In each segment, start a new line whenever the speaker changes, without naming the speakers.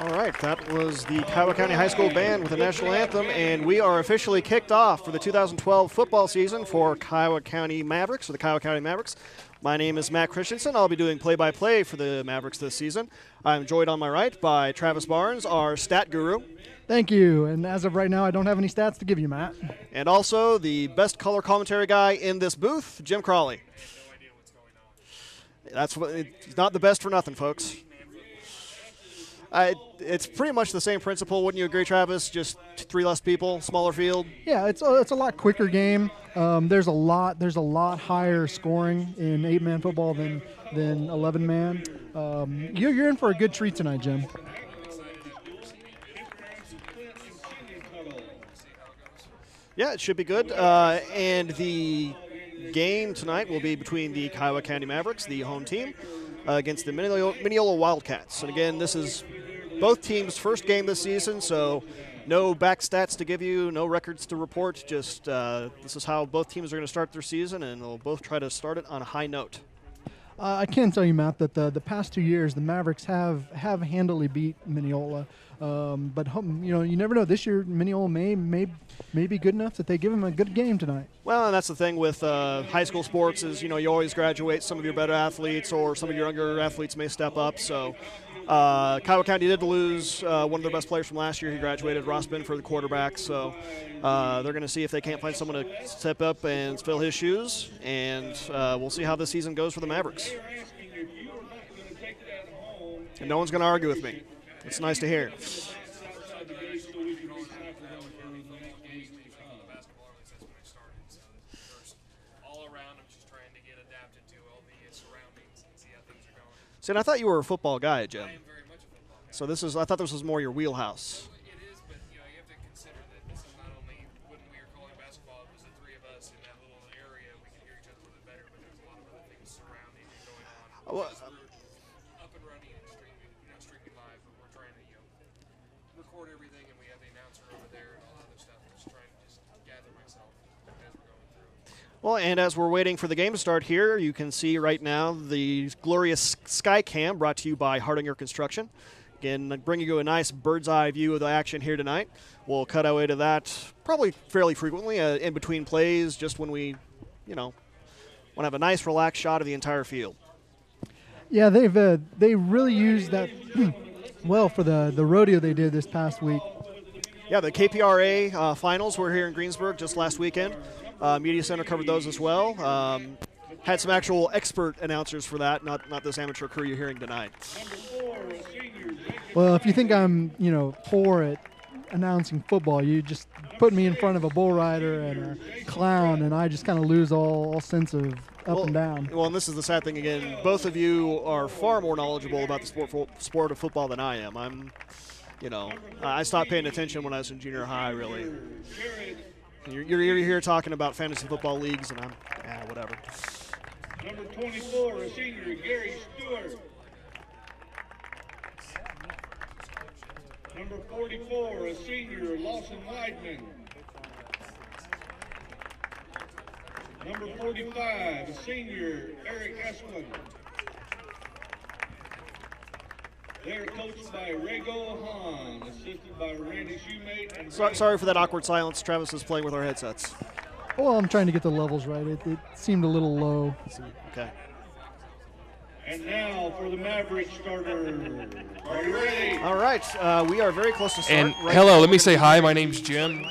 All right, that was the Kiowa County High School Band with the national anthem, and we are officially kicked off for the 2012 football season for Kiowa County Mavericks, or the Kiowa County Mavericks. My name is Matt Christensen. I'll be doing play-by-play for the Mavericks this season. I'm joined on my right by Travis Barnes, our stat guru.
Thank you, and as of right now, I don't have any stats to give you, Matt.
And also the best color commentary guy in this booth, Jim Crawley. It's not the best for nothing, folks. It's pretty much the same principle, wouldn't you agree, Travis? Just 3 less people, smaller field.
Yeah, it's a lot quicker game. There's a lot higher scoring in 8-man football than 11-man. You're in for a good treat tonight, Jim.
Yeah, it should be good. And the game tonight will be between the Kiowa County Mavericks, the home team, against the Minneola Wildcats. And again, this is both teams' first game this season, so no back stats to give you, no records to report. Just this is how both teams are going to start their season, and they'll both try to start it on a high note.
I can tell you, Matt, that the past 2 years the Mavericks have handily beat Minneola. But you never know. This year, Minneola may be good enough that they give them a good game tonight.
Well, and that's the thing with high school sports is, you always graduate some of your better athletes, or some of your younger athletes may step up. So Kiowa County did lose one of their best players from last year. He graduated, Ross Bin, for the quarterback. So they're going to see if they can't find someone to step up and fill his shoes. And we'll see how this season goes for the Mavericks. And no one's going to argue with me. It's nice to hear. See, and I thought you were a football guy, Jim.
I am very much a football guy.
So I thought this was more your wheelhouse.
It is, but you have to consider that this is not only when we were calling basketball, it was the 3 of us in that little area. We could hear each other a little bit better, but there's a lot of other things surrounding and going on. We're up and running and not streaming live, but we're trying to record everything, and we have the announcer over there and all that other stuff. I'm just trying to gather myself as we're going through.
Well, and as we're waiting for the game to start here, you can see right now the glorious sky cam brought to you by Hardinger Construction. Again, bringing you a nice bird's eye view of the action here tonight. We'll cut away to that probably fairly frequently in between plays, just when we, want to have a nice relaxed shot of the entire field.
Yeah, they really used that well for the rodeo they did this past week.
Yeah, the KPRA finals were here in Greensburg just last weekend. Media Center covered those as well. Had some actual expert announcers for that, not this amateur crew you're hearing tonight.
Well, if you think I'm, poor at announcing football, you just put me in front of a bull rider and a clown, and I just kind of lose all sense of up and down.
Well, and this is the sad thing again. Both of you are far more knowledgeable about the sport of football than I am. I stopped paying attention when I was in junior high, really. You're here talking about fantasy football leagues, and I'm, whatever.
Number 24, a senior, Gary Stewart. Number 44, a senior, Lawson Weidman. Number 45, a senior, Eric Esplin. They're coached by Rego Hahn, assisted by Randy Shoemate. And
sorry for that awkward silence. Travis is playing with our headsets.
Well, I'm trying to get the levels right. It seemed a little low.
Okay.
And now for the Maverick starter. Are you ready?
All right. We are very close to start.
And hello, let me say hi. My name's Jim.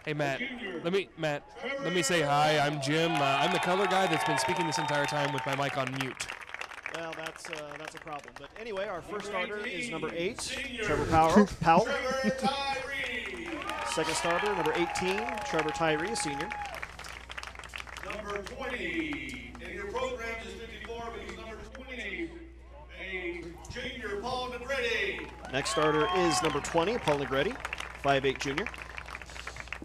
Hey, Matt. Let me say hi. I'm Jim. I'm the color guy that's been speaking this entire time with my mic on mute.
Well, that's a problem. But anyway, our first starter is number 8, Trevor Powell. Second starter, number 18, Trevor Tyree, senior.
Number 20, in your program is 54, because number 20, a junior, Paul Negretti.
Next starter is number 20, Paul Negretti, 5'8" junior.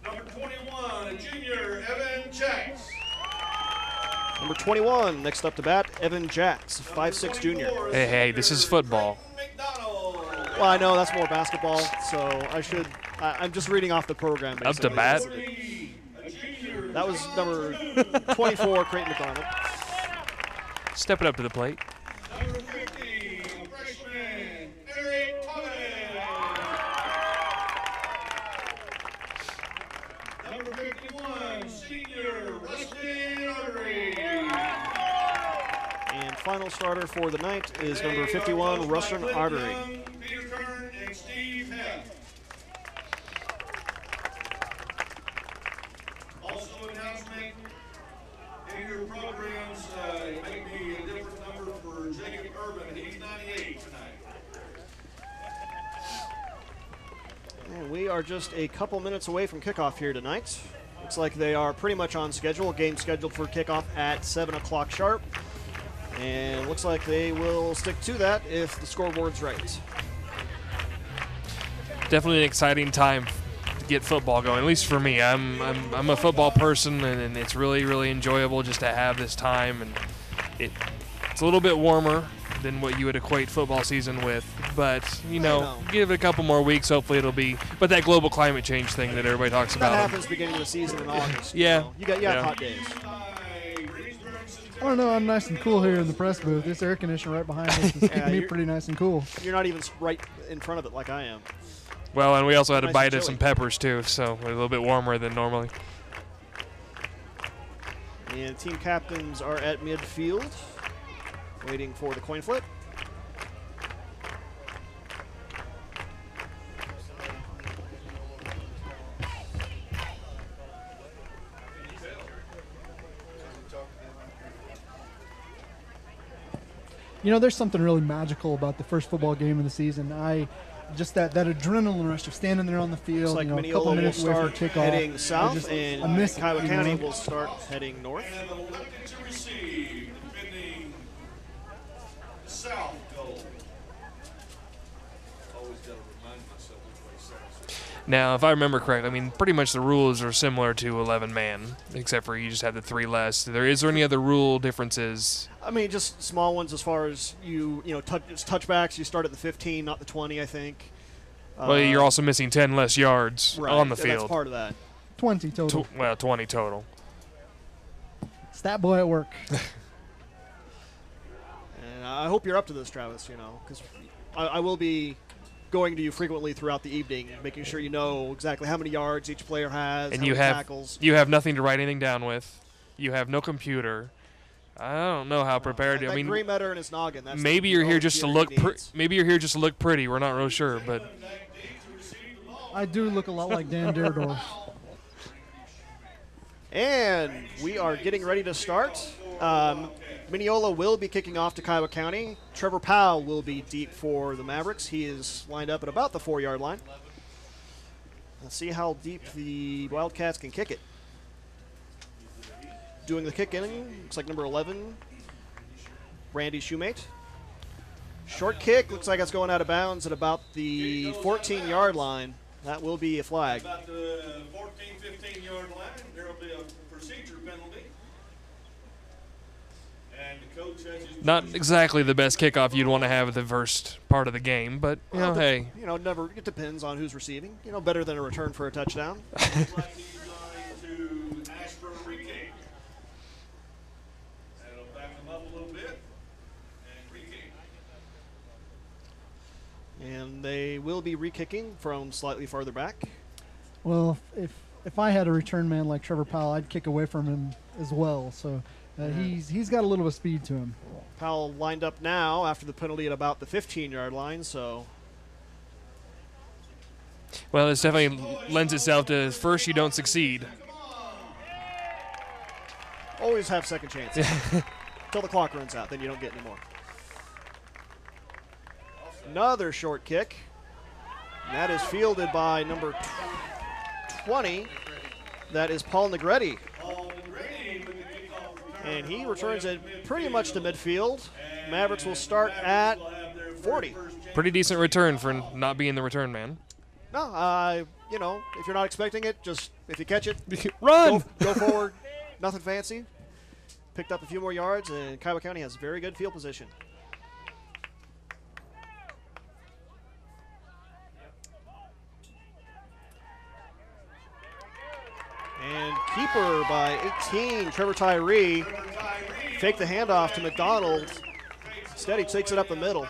Number 21, a junior, Evan Jacks.
Number 21, next up to bat, Evan Jacks, 5'6" junior.
Hey, this is football.
Well, I know that's more basketball, so I'm just reading off the program, basically.
Up to bat?
That was number 24, Creighton McDonald.
Stepping up to the plate.
Number 50, a freshman, Eric
final starter for the night is number 51, Russian Artery.
Peter Kern and Steve Heff. Also announcement, in your programs, it may be a different number for Jacob Urban. He's 98 tonight.
And we are just a couple minutes away from kickoff here tonight. Looks like they are pretty much on schedule. Game scheduled for kickoff at 7 o'clock sharp. And looks like they will stick to that if the scoreboard's right.
Definitely an exciting time to get football going, at least for me. I'm a football person, and it's really enjoyable just to have this time. And it's a little bit warmer than what you would equate football season with, but give it a couple more weeks, hopefully it'll be. But that global climate change thing that everybody talks about.
That happens beginning of the season in August.
Yeah.
You got hot days.
I don't know. I'm nice and cool here in the press booth. This air conditioner right behind us is keeping me pretty nice and cool.
You're not even right in front of it like I am.
Well, and we also had a
Nice
bite
and
of some
chilly.
peppers too, so we're a little bit warmer than normally.
And team captains are at midfield, waiting for the coin flip.
There's something really magical about the first football game of the season. Just that adrenaline rush of standing there on the field.
Looks like
a couple
Minneola will
minutes away from
start
kickoff.
heading south,
I
and
miss it,
Kiowa County
you know?
will start heading north.
And elected to receive, defending South goal. Always got to remind myself which way South is.
Now, if I remember correctly, I mean, pretty much the rules are similar to 11-man, except for you just have the 3 less. Is there any other rule differences?
I mean, just small ones as far as touchbacks. You start at the 15, not the 20, I think.
Well, you're also missing 10 less yards
right,
on the
That's
field.
part of that.
20 total.
20 total.
Stat boy at work.
And I hope you're up to this, Travis, because I will be going to you frequently throughout the evening, making sure you know exactly how many yards each player has,
And
how
you
many
have
tackles.
you have nothing to write anything down with. You have no computer. I don't know how prepared.
That
I mean,
green matter in his noggin. That's
maybe
the
you're here
only
just to
gear
look.
he needs.
Maybe you're here just to look pretty. We're not real sure, but
I do look a lot like Dan Dierdorf.
And we are getting ready to start. Mineola will be kicking off to Kiowa County. Trevor Powell will be deep for the Mavericks. He is lined up at about the 4-yard line. Let's see how deep the Wildcats can kick it. Doing the kick in, looks like number 11, Randy Shoemate. Short kick, looks like it's going out of bounds at about the 14-yard line. That will be a flag.
About the 14, 15-yard line, there will be a procedure penalty. And the coach has his
not exactly the best kickoff you'd want to have at the first part of the game. But hey,
never. It depends on who's receiving. Better than a return for a touchdown.
looks like he's going to ask for a re-kick. That'll back him up a little bit and re-kick.
And they will be re-kicking from slightly farther back.
Well, if I had a return man like Trevor Powell, I'd kick away from him as well. So he's got a little bit of speed to him.
Powell lined up now after the penalty at about the 15-yard line, so
well, this definitely lends itself to first you don't succeed.
always have second chances. Until the clock runs out, then you don't get any more. Another short kick. And that is fielded by number 20. That is Paul Negretti. And he returns it pretty much to midfield. Mavericks will start at 40.
Pretty decent return for not being the return man.
No, you know, if you're not expecting it, just if you catch it,
Run!
Go forward. Nothing fancy. Picked up a few more yards, and Kiowa County has very good field position. And keeper by 18, Trevor Tyree. Fake the handoff to McDonald. Instead, he takes it up the middle.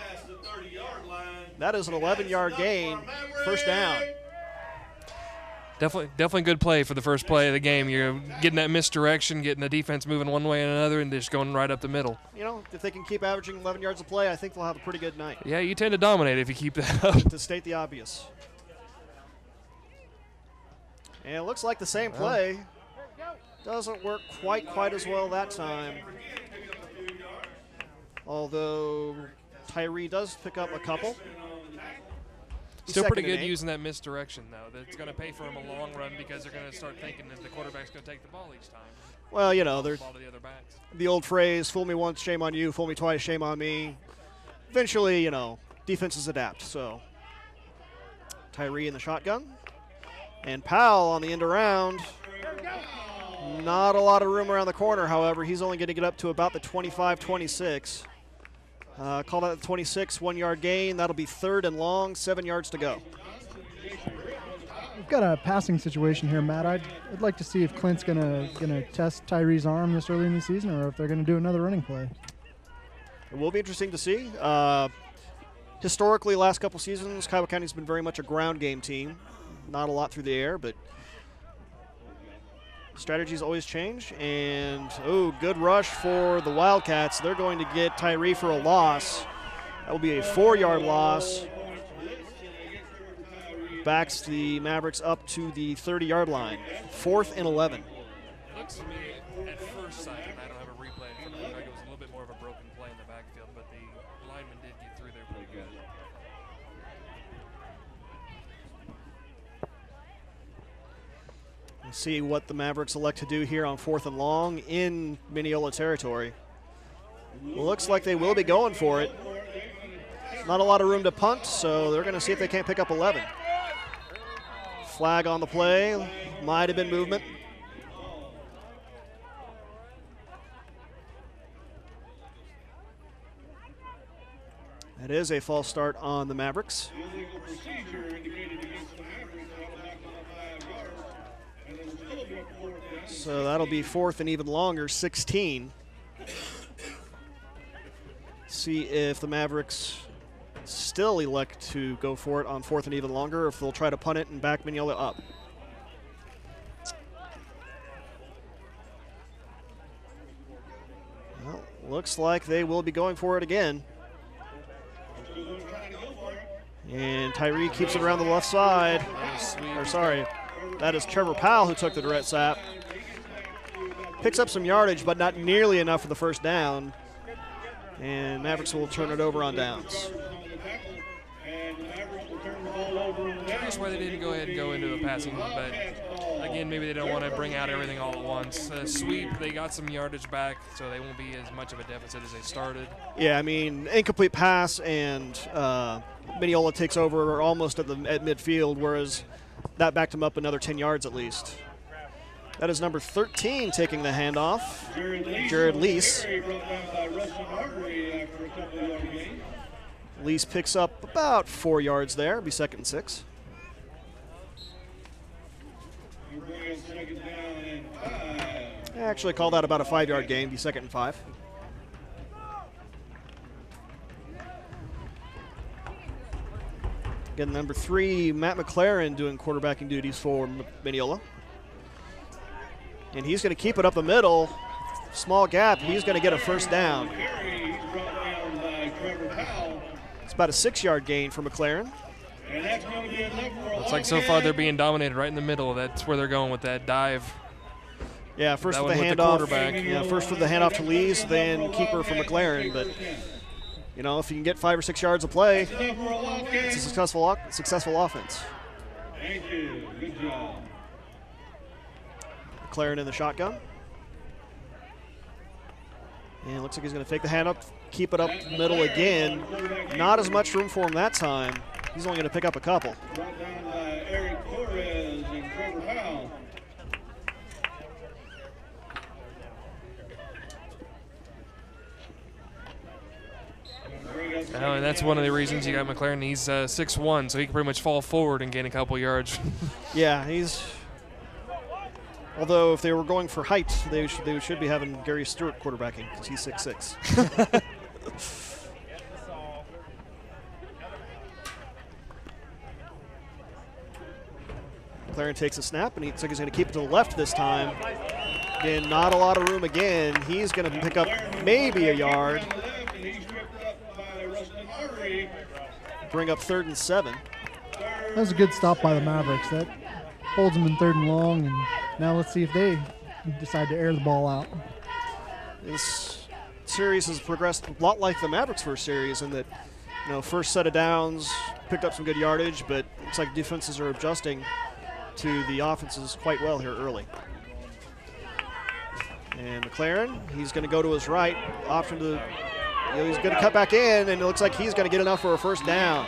That is an 11-yard gain. First down.
Definitely good play for the first play of the game. You're getting that misdirection, getting the defense moving one way and another, and just going right up the middle.
You know, if they can keep averaging 11 yards a play, I think they'll have a pretty good night.
Yeah, you tend to dominate if you keep that up.
To state the obvious. And it looks like the same play doesn't work quite as well that time. Although Tyree does pick up a couple.
Still pretty good using that misdirection, though. That's going to pay for him a long run because they're going to start thinking that the quarterback's going to take the ball each time.
Well, you know, there's
the ball to the other backs.
The old phrase, fool me once, shame on you, fool me twice, shame on me. Eventually, you know, defenses adapt. So Tyree in the shotgun. And Powell on the end around. Not a lot of room around the corner, however. He's only going to get up to about the 25-26. Call that the 26, 1 yard gain. That'll be 3rd and long, 7 yards to go.
We've got a passing situation here, Matt. I'd like to see if Clint's gonna test Tyree's arm this early in the season, or if they're gonna do another running play.
It will be interesting to see. Historically, last couple seasons, Kiowa County's been very much a ground game team. Not a lot through the air, but strategies always change. And, good rush for the Wildcats. They're going to get Tyree for a loss. That will be a 4-yard loss. Backs the Mavericks up to the 30-yard line. 4th and 11.
It looks to me, at first sight, and I don't have a replay in front of me, like it was a little bit more of a broken play in the backfield, but the lineman did get through there pretty good.
We'll see what the Mavericks elect to do here on 4th and long in Minneola territory. Looks like they will be going for it. Not a lot of room to punt, so they're going to see if they can't pick up 11. Flag on the play. Might have been movement. That is a false start on the Mavericks. So that'll be 4th and even longer, 16. See if the Mavericks still elect to go for it on 4th and even longer, or if they'll try to punt it and back Minneola up. Well, looks like they will be going for it again. And Tyree keeps it around the left side. Or sorry, that is Trevor Powell who took the direct snap. Picks up some yardage, but not nearly enough for the first down. And Mavericks will turn it over on downs.
Curious why they didn't go ahead and go into a passing, but again, maybe they don't want to bring out everything all at once. Sweep, they got some yardage back, so they won't be as much of a deficit as they started.
Yeah, I mean, incomplete pass, and Minneola takes over almost at midfield, whereas that backed them up another 10 yards at least. That is number 13 taking the handoff, Jared Lease. Lease picks up about 4 yards there. It'll be 2nd and 6. Actually, call that about a 5-yard gain. Be 2nd and 5. Again, number 3, Matt McLaren doing quarterbacking duties for Minneola. And he's going to keep it up the middle. Small gap. He's going to get a first down. It's about a 6-yard gain for McLaren.
Looks like so far they're being dominated right in the middle. That's where they're going with that dive.
Yeah, first with the handoff. Yeah, first with the handoff to Lees, then keeper for McLaren. But you know, if you can get 5 or 6 yards of play, it's a successful offense.
Thank you. Good job.
McLaren in the shotgun. And it looks like he's going to take the hand up, keep it up middle again. Not as much room for him that time. He's only going to pick up a couple.
Brought down by Eric Torres and Trevor Powell.
And that's one of the reasons you got McLaren. He's 6'1", so he can pretty much fall forward and gain a couple yards.
Yeah, he's. Although if they were going for height, they should be having Gary Stewart quarterbacking because he's 6'6". McLaren takes a snap, and he looks like he's going to keep it to the left this time. Again, not a lot of room again. He's going to pick up maybe a yard. Bring up 3rd and 7.
That was a good stop by the Mavericks. That holds them in 3rd and long, and now let's see if they decide to air the ball out.
This series has progressed a lot like the Mavericks' first series in that, first set of downs, picked up some good yardage, but looks like defenses are adjusting to the offenses quite well here early. And McLaren, he's going to go to his right. Option to, he's going to cut back in, and it looks like he's going to get enough for a first down.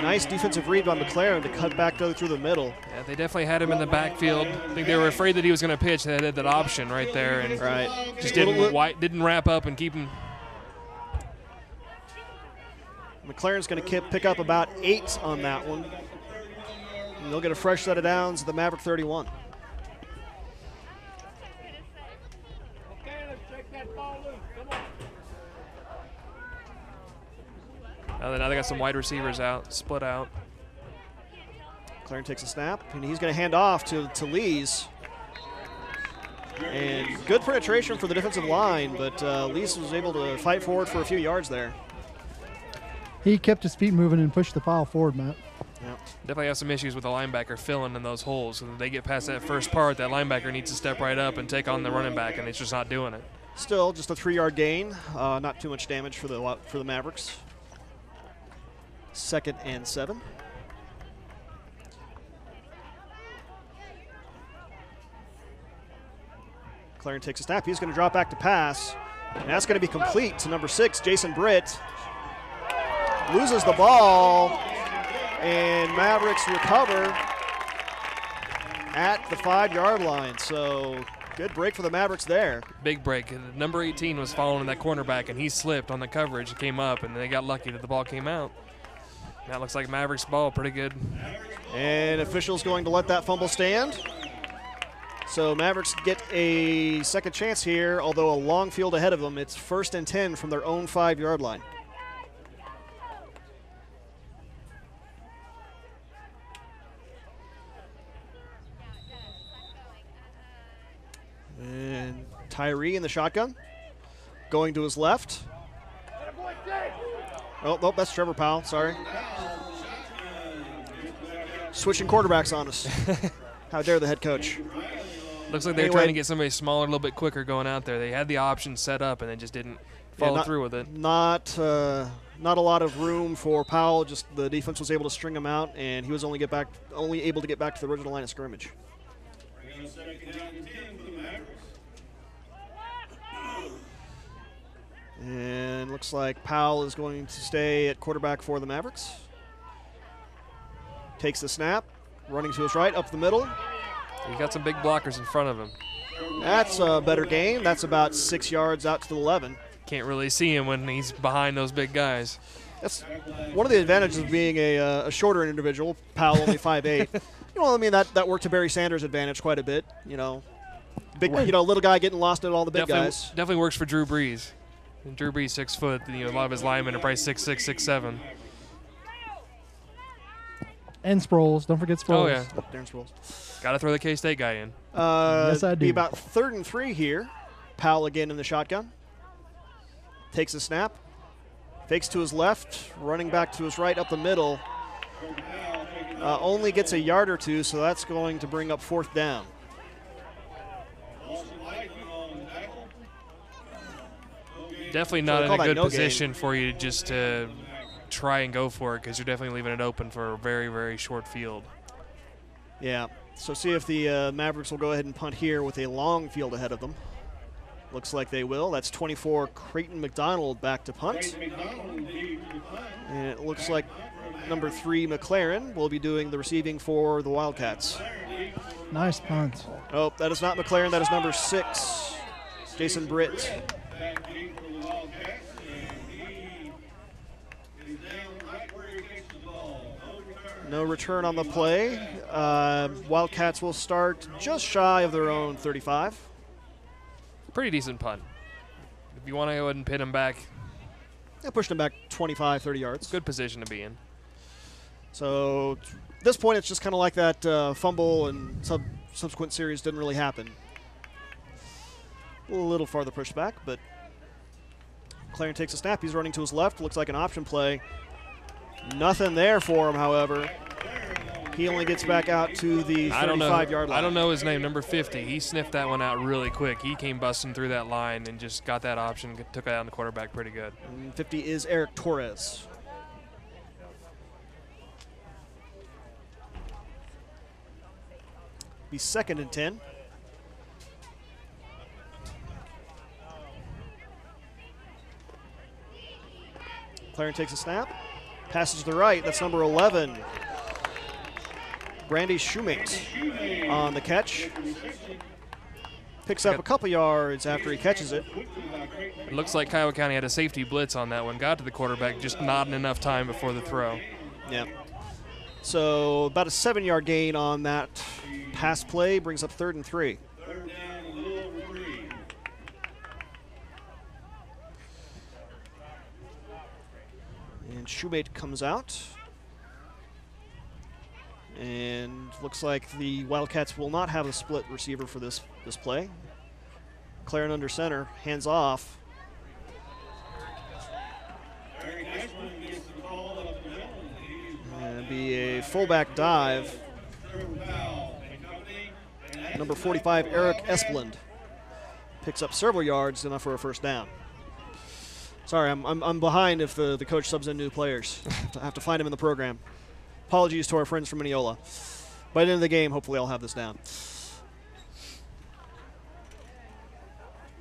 Nice defensive read by McLaren to cut back through the middle.
Yeah, they definitely had him in the backfield. I think they were afraid that he was going to pitch. They had that option right there, and just didn't wrap up and keep him.
McLaren's going to pick up about 8 on that one. And they'll get a fresh set of downs at the Maverick 31.
Now they got some wide receivers out, split out.
McLaren takes a snap, and he's going to hand off to Lees. And good penetration for the defensive line, but Lees was able to fight forward for a few yards there.
He kept his feet moving and pushed the pile forward, Matt.
Yeah.
Definitely have some issues with the linebacker filling in those holes. When they get past that first part, that linebacker needs to step right up and take on the running back, and it's just not doing it.
Still, just a 3-yard gain. Not too much damage for the Mavericks. 2nd and 7. McLaren takes a snap. He's going to drop back to pass. And that's going to be complete to number 6, Jason Britt. Loses the ball, and Mavericks recover at the 5-yard line. So good break for the Mavericks there.
Big break. Number 18 was following that cornerback, and he slipped on the coverage, came up, and they got lucky that the ball came out. That looks like Mavericks ball, pretty good.
And officials going to let that fumble stand. So Mavericks get a second chance here, although a long field ahead of them. It's 1st and 10 from their own 5-yard line. And Tyree in the shotgun, going to his left. Oh, nope, that's Trevor Powell, sorry. Switching quarterbacks on us. How dare the head coach.
Looks like they're trying to get somebody smaller, a little bit quicker going out there. They had the option set up, and they just didn't follow through with it.
Not a lot of room for Powell. Just the defense was able to string him out, and he was only able to get back to the original line of scrimmage. And looks like Powell is going to stay at quarterback for the Mavericks. Takes the snap, running to his right, up the middle.
He got some big blockers in front of him.
That's a better gain. That's about 6 yards out to the 11.
Can't really see him when he's behind those big guys.
That's one of the advantages of being a shorter individual. Powell only 5'8". That worked to Barry Sanders' advantage quite a bit. Big, little guy getting lost at all the big guys.
Definitely works for Drew Brees. And Drew Brees 6 foot. A lot of his linemen are probably 6'6", 6'7".
And Sproles. Don't forget Sproles.
Oh, yeah.
Darren Sproles.
Got to throw the K-State guy in.
Yes, I do.
Be about 3rd and 3 here. Powell again in the shotgun. Takes a snap. Fakes to his left. Running back to his right up the middle. Only gets a yard or two, so that's going to bring up 4th down.
Definitely not in a good position for you just to try and go for it, because you're definitely leaving it open for a very, very short field.
Yeah. So see if the Mavericks will go ahead and punt here with a long field ahead of them. Looks like they will. That's 24, Creighton McDonald back to punt. And it looks like number 3, McLaren, will be doing the receiving for the Wildcats.
Nice punt.
Oh, that is not McLaren. That is number 6, Jason Britt. No return on the play. Wildcats will start just shy of their own 35.
Pretty decent punt. If you want to go ahead and pin him back.
Pushed him back 25, 30 yards.
Good position to be in.
So this point, it's just kind of like that fumble and subsequent series didn't really happen. A little farther pushed back, but McLaren takes a snap. He's running to his left. Looks like an option play. Nothing there for him, however. He only gets back out to the 35-yard line.
I don't know his name, number 50. He sniffed that one out really quick. He came busting through that line and just got that option, took it out on the quarterback pretty good.
And 50 is Eric Torres. Be 2nd and 10. McLaren takes a snap. Passes to the right. That's number 11. Brandy Shoemate on the catch. Picks up a couple yards after he catches it.
It looks like Kiowa County had a safety blitz on that one. Got to the quarterback, just not enough time before the throw.
Yeah. So about a 7-yard gain on that pass play brings up 3rd and 3. And Shoemate comes out. And looks like the Wildcats will not have a split receiver for this play. McLaren under center, hands off. And it'll be a fullback dive. Number 45, Eric Esplund, picks up several yards, enough for a first down. Sorry, I'm behind if the coach subs in new players. I have to find him in the program. Apologies to our friends from Minneola. By the end of the game, hopefully I'll have this down.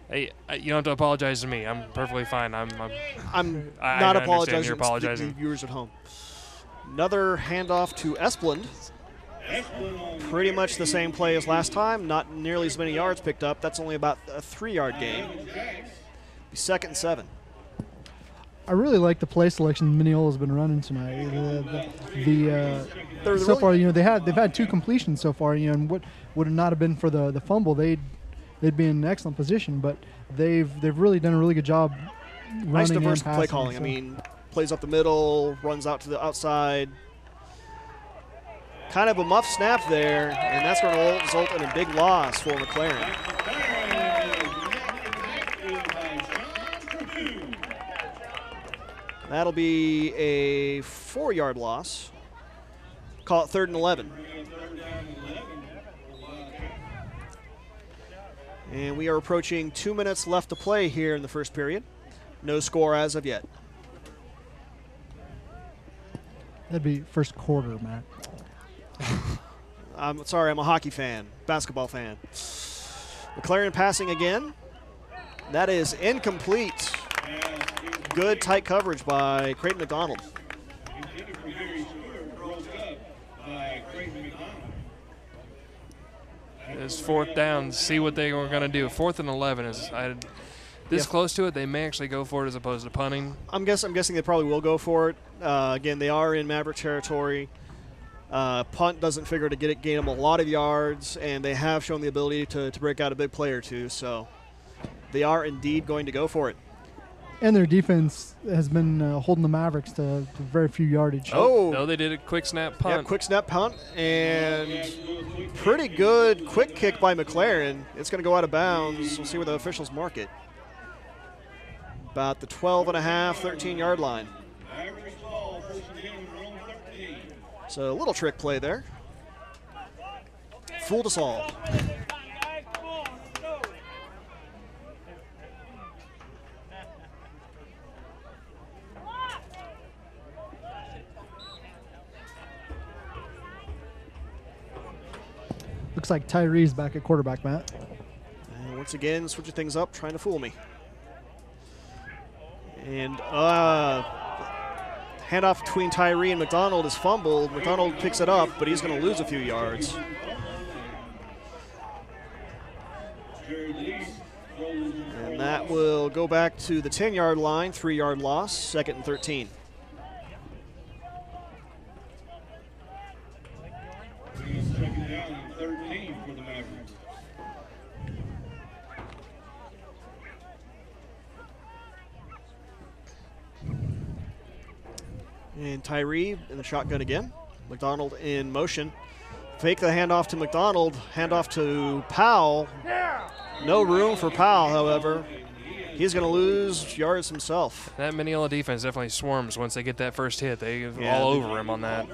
Hey, you don't have to apologize to me. I'm perfectly fine. I'm
not apologizing.
You're apologizing.
To the viewers at home. Another handoff to Esplund. Pretty much the same play as last time. Not nearly as many yards picked up. That's only about a 3-yard gain. Be 2nd and 7.
I really like the play selection Minneola's been running tonight. So far, they've had 2 completions so far. And what would not have been for the fumble, they'd be in an excellent position. But they've really done a really good job running.
Nice diverse
and
play calling.
So.
I mean, plays up the middle, runs out to the outside. Kind of a muff snap there, and that's going to result in a big loss for McLaren. That'll be a 4-yard loss. Call it 3rd and 11. And we are approaching 2 minutes left to play here in the first period. No score as of yet.
That'd be first quarter, Matt.
I'm sorry, I'm a hockey fan, basketball fan. McLaren passing again. That is incomplete. Good tight coverage by Creighton McDonald.
It's 4th down. See what they were going to do. 4th and 11 is this close to it. They may actually go for it as opposed to punting.
I'm guessing they probably will go for it. Again, they are in Maverick territory. Punt doesn't figure to gain them a lot of yards, and they have shown the ability to break out a big play or two. So they are indeed going to go for it.
And their defense has been holding the Mavericks to very few yardage.
Oh.
No, they did a quick snap punt.
Yeah, quick snap punt, and pretty good quick kick by McLaren. It's going to go out of bounds. We'll see where the officials mark it. About the 12.5, 13-yard line. So a little trick play there. Fooled us all.
Looks like Tyree's back at quarterback, Matt.
And once again, switching things up, trying to fool me. And handoff between Tyree and McDonald is fumbled. McDonald picks it up, but he's going to lose a few yards. And that will go back to the 10-yard line, 3-yard loss, 2nd and 13. And Tyree in the shotgun again. McDonald in motion. Fake the handoff to McDonald. Handoff to Powell. No room for Powell, however. He's going to lose yards himself.
That Minneola defense definitely swarms once they get that first hit. They all over him on that.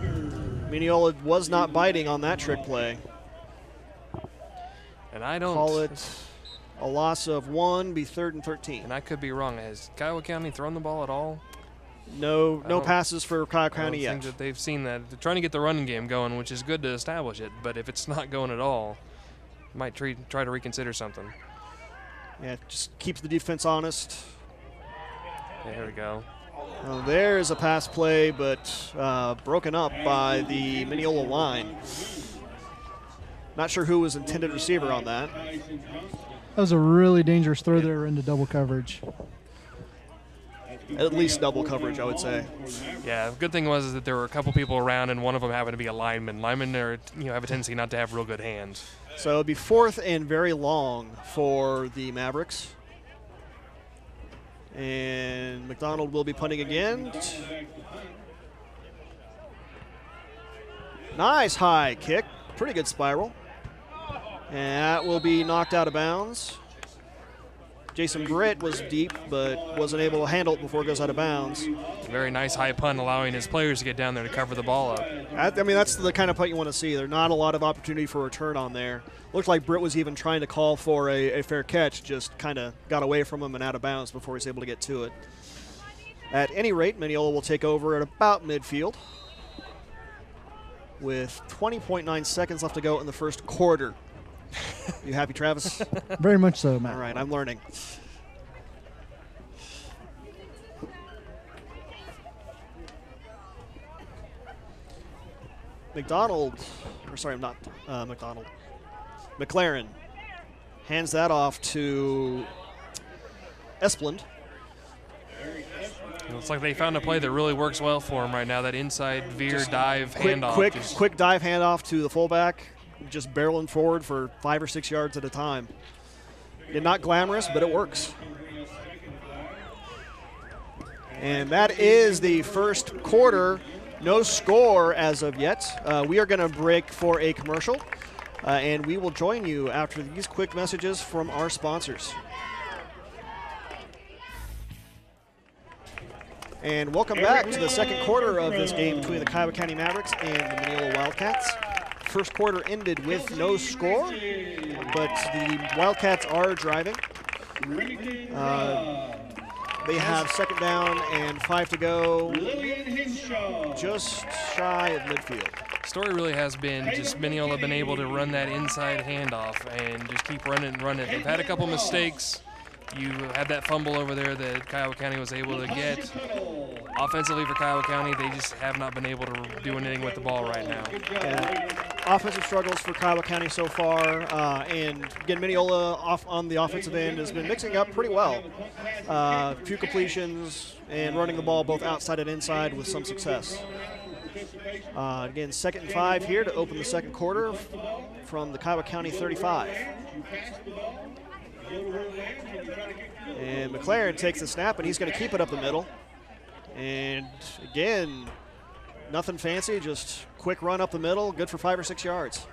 Mineola was not biting on that trick play.
And I don't
call it a loss of 1, be 3rd and 13.
And I could be wrong. Has Kiowa County thrown the ball at all?
No passes for Kiowa County yet.
I don't think that they've seen that. They're trying to get the running game going, which is good to establish it. But if it's not going at all, might try to reconsider something.
Yeah, just keeps the defense honest.
There we go.
Well, there's a pass play, but broken up by the Minneola line. Not sure who was intended receiver on that.
That was a really dangerous throw there into double coverage.
At least double coverage, I would say.
Yeah, the good thing was that there were a couple people around, and one of them happened to be a lineman. Linemen have a tendency not to have real good hands.
So it'll be 4th and very long for the Mavericks. And McDonald will be punting again. Nice high kick. Pretty good spiral. And that will be knocked out of bounds. Jason Britt was deep, but wasn't able to handle it before it goes out of bounds.
Very nice high punt, allowing his players to get down there to cover the ball up.
I mean, that's the kind of punt you want to see. There's not a lot of opportunity for return on there. Looked like Britt was even trying to call for a fair catch, just kind of got away from him and out of bounds before he was able to get to it. At any rate, Minneola will take over at about midfield with 20.9 seconds left to go in the first quarter. You happy, Travis?
Very much so, Matt.
All right, I'm learning. McDonald, or sorry, not McDonald. McLaren hands that off to Esplund.
It looks like they found a play that really works well for him right now, that inside veer dive handoff.
Quick dive handoff to the fullback, just barreling forward for 5 or 6 yards at a time. Not glamorous, but it works. And that is the first quarter. No score as of yet. We are going to break for a commercial, and we will join you after these quick messages from our sponsors. And welcome back to the second quarter of this game between the Kiowa County Mavericks and the Minneola Wildcats. First quarter ended with no score, but the Wildcats are driving. They have 2nd down and 5 to go, just shy of midfield.
Story really has been just Minneola been able to run that inside handoff and just keep running and running. They've had a couple mistakes. You had that fumble over there that Kiowa County was able to get. Offensively for Kiowa County, they just have not been able to do anything with the ball right now.
Offensive struggles for Kiowa County so far, and again, Minneola off on the offensive end has been mixing up pretty well. A few completions and running the ball both outside and inside with some success. Again, 2nd and 5 here to open the second quarter from the Kiowa County 35. And McLaren takes the snap, and he's going to keep it up the middle. And again, nothing fancy, just quick run up the middle, good for 5 or 6 yards.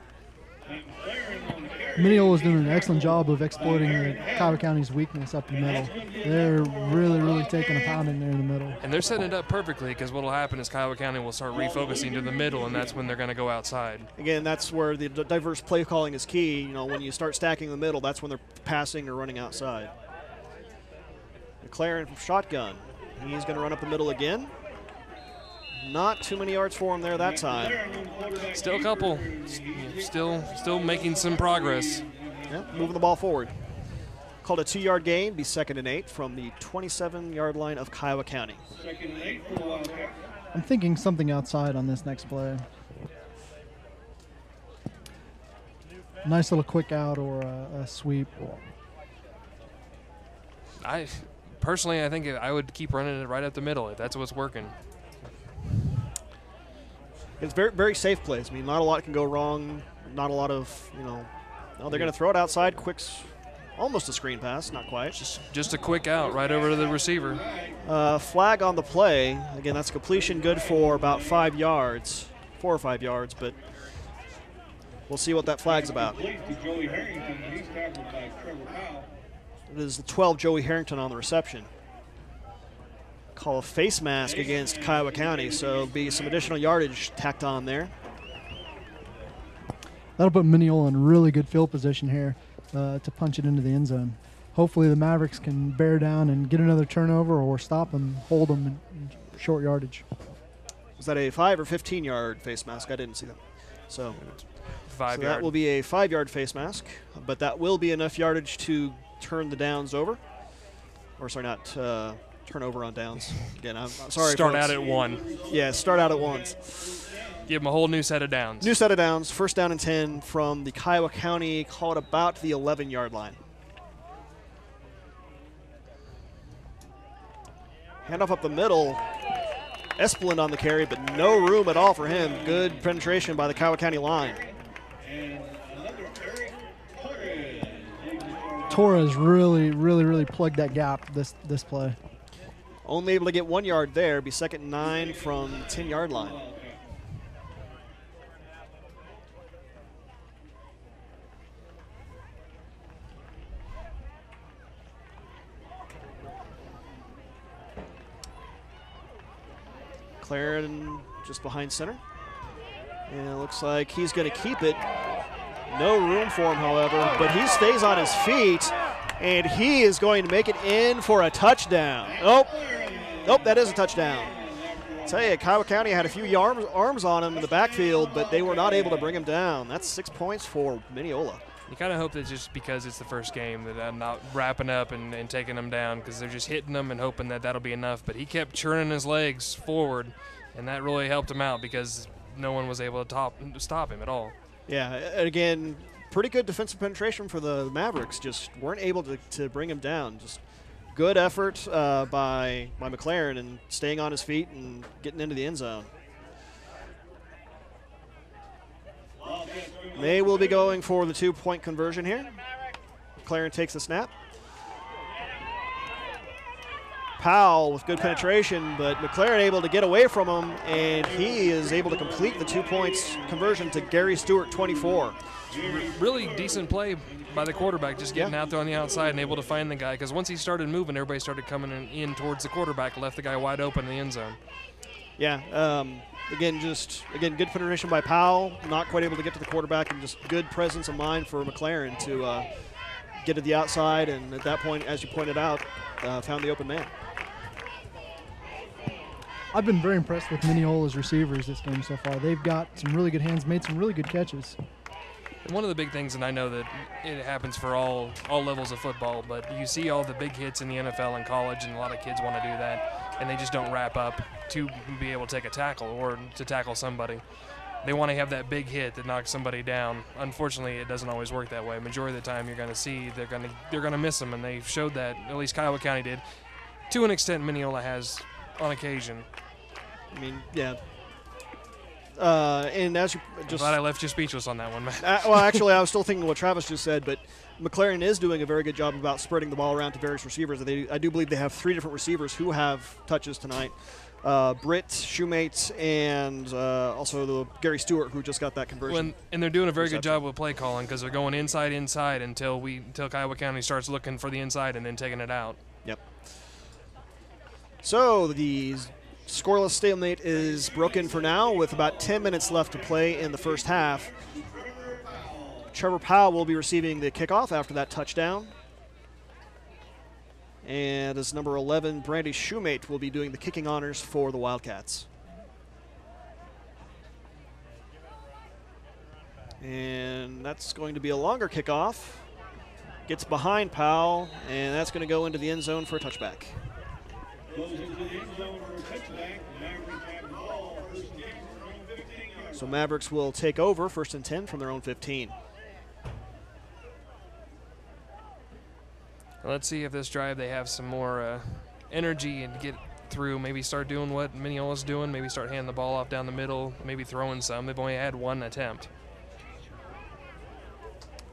Minneola is doing an excellent job of exploiting Kiowa County's weakness up the middle. They're really taking a pounding there in the middle.
And they're setting it up perfectly, because what will happen is Kiowa County will start refocusing to the middle, and that's when they're going to go outside.
Again, that's where the diverse play calling is key. You know, when you start stacking the middle, that's when they're passing or running outside. McLaren from shotgun. He's going to run up the middle again. Not too many yards for him there that time.
Still a couple. Still making some progress.
Yeah, moving the ball forward. Called a 2-yard gain, be 2nd and 8 from the 27-yard line of Kiowa County.
I'm thinking something outside on this next play. Nice little quick out or a sweep.
Personally, I think I would keep running it right up the middle if that's what's working.
It's very safe plays. I mean, not a lot can go wrong. Not a lot of, no, they're going to throw it outside. Almost a screen pass, not quite.
Just a quick out right over to the receiver.
Flag on the play. Again, that's a completion, good for about 5 yards. 4 or 5 yards, but we'll see what that flag's about.
Complete to Joey Harrington. He's tackled by Trevor Powell.
It is the 12 Joey Harrington on the reception. Call a face mask against Kiowa County, so there'll be some additional yardage tacked on there.
That'll put Minneola in really good field position here to punch it into the end zone. Hopefully the Mavericks can bear down and get another turnover or stop them, hold them in short yardage.
Was that a 5 or 15-yard face mask? I didn't see that. So,
5
so
yard.
that will be a 5-yard face mask, but that will be enough yardage to turn the downs over. Or sorry, not turnover on downs. Again, I'm sorry.
Start
folks.
out at 1.
Yeah, start out at once.
Give them a whole new set of downs.
New set of downs, first down and 10 from the Kiowa County, call it about the 11-yard line. Handoff up the middle. Esplin on the carry, but no room at all for him. Good penetration by the Kiowa County line.
Torres really plugged that gap this play.
Only able to get 1 yard there. Be 2nd and 9 from 10-yard line. McLaren just behind center. And it looks like he's going to keep it. No room for him, however, but he stays on his feet, and he is going to make it in for a touchdown. Nope, that is a touchdown. I'll tell you, Kiowa County had a few arms on him in the backfield, but they were not able to bring him down. That's 6 points for Minneola.
You kind of hope that just because it's the first game that I'm not wrapping up and taking them down, because they're just hitting them and hoping that that'll be enough. But he kept churning his legs forward, and that really helped him out because no one was able to stop him at all. Yeah,
and again, pretty good defensive penetration for the Mavericks. Just weren't able to bring him down. Just good effort by McLaren and staying on his feet and getting into the end zone. They will be going for the 2-point conversion here. McLaren takes the snap. Powell with good penetration, but McLaren able to get away from him, and he is able to complete the 2 points conversion to Gary Stewart, 24.
Really decent play by the quarterback, just getting out there on the outside and able to find the guy, because once he started moving, everybody started coming in towards the quarterback, left the guy wide open in the end zone.
Yeah, again, good penetration by Powell, not quite able to get to the quarterback, and just good presence of mind for McLaren to get to the outside, and at that point, as you pointed out, found the open man.
I've been very impressed with Minneola's receivers this game so far. They've got some really good hands, made some really good catches.
One of the big things, and I know that it happens for all levels of football, but you see all the big hits in the NFL and college, and a lot of kids want to do that, and they just don't wrap up to be able to take a tackle or to tackle somebody. They want to have that big hit that knocks somebody down. Unfortunately, it doesn't always work that way. Majority of the time, you're going to see they're going to miss them, and they showed that. At least Kiowa County did. To an extent, Minneola has on occasion.
I mean, yeah. And as you just,
I'm glad I left you speechless on that one, Matt.
well, actually, I was still thinking what Travis just said, but McLaren is doing a very good job about spreading the ball around to various receivers. I do believe they have 3 different receivers who have touches tonight. Britt, Shoemate, and also the Gary Stewart, who just got that conversion.
And they're doing a very good job with play calling, because they're going inside until Kiowa County starts looking for the inside and then taking it out.
Yep. So the scoreless stalemate is broken for now with about 10 minutes left to play in the first half. Trevor Powell will be receiving the kickoff after that touchdown. And as number 11, Brandy Shoemate will be doing the kicking honors for the Wildcats. And that's going to be a longer kickoff. Gets behind Powell, and that's going to go into the end zone for a touchback. So Mavericks will take over 1st and 10 from their own 15.
Let's see if this drive they have some more energy and get through. Maybe start doing what Minneola's doing. Maybe start handing the ball off down the middle. Maybe throwing some. They've only had 1 attempt.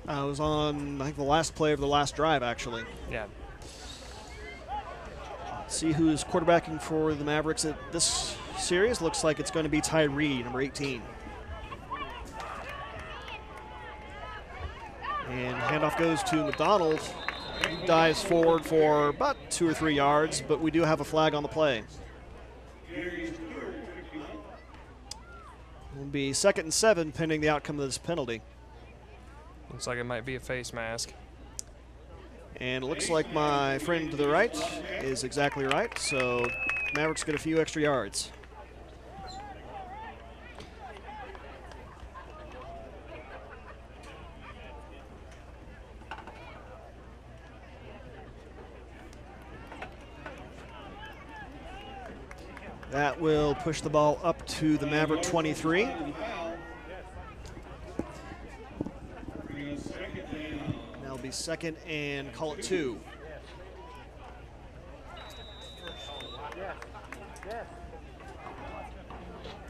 I was on, I think, the last play of the last drive, actually.
Yeah.
See who's quarterbacking for the Mavericks at this series. Looks like it's going to be Tyree, number 18. And handoff goes to McDonald. He dives forward for about 2 or 3 yards, but we do have a flag on the play. It'll be 2nd and 7 pending the outcome of this penalty.
Looks like it might be a face mask.
And it looks like my friend to the right is exactly right, so Mavericks get a few extra yards. That will push the ball up to the Maverick 23. That'll be 2nd and call it 2.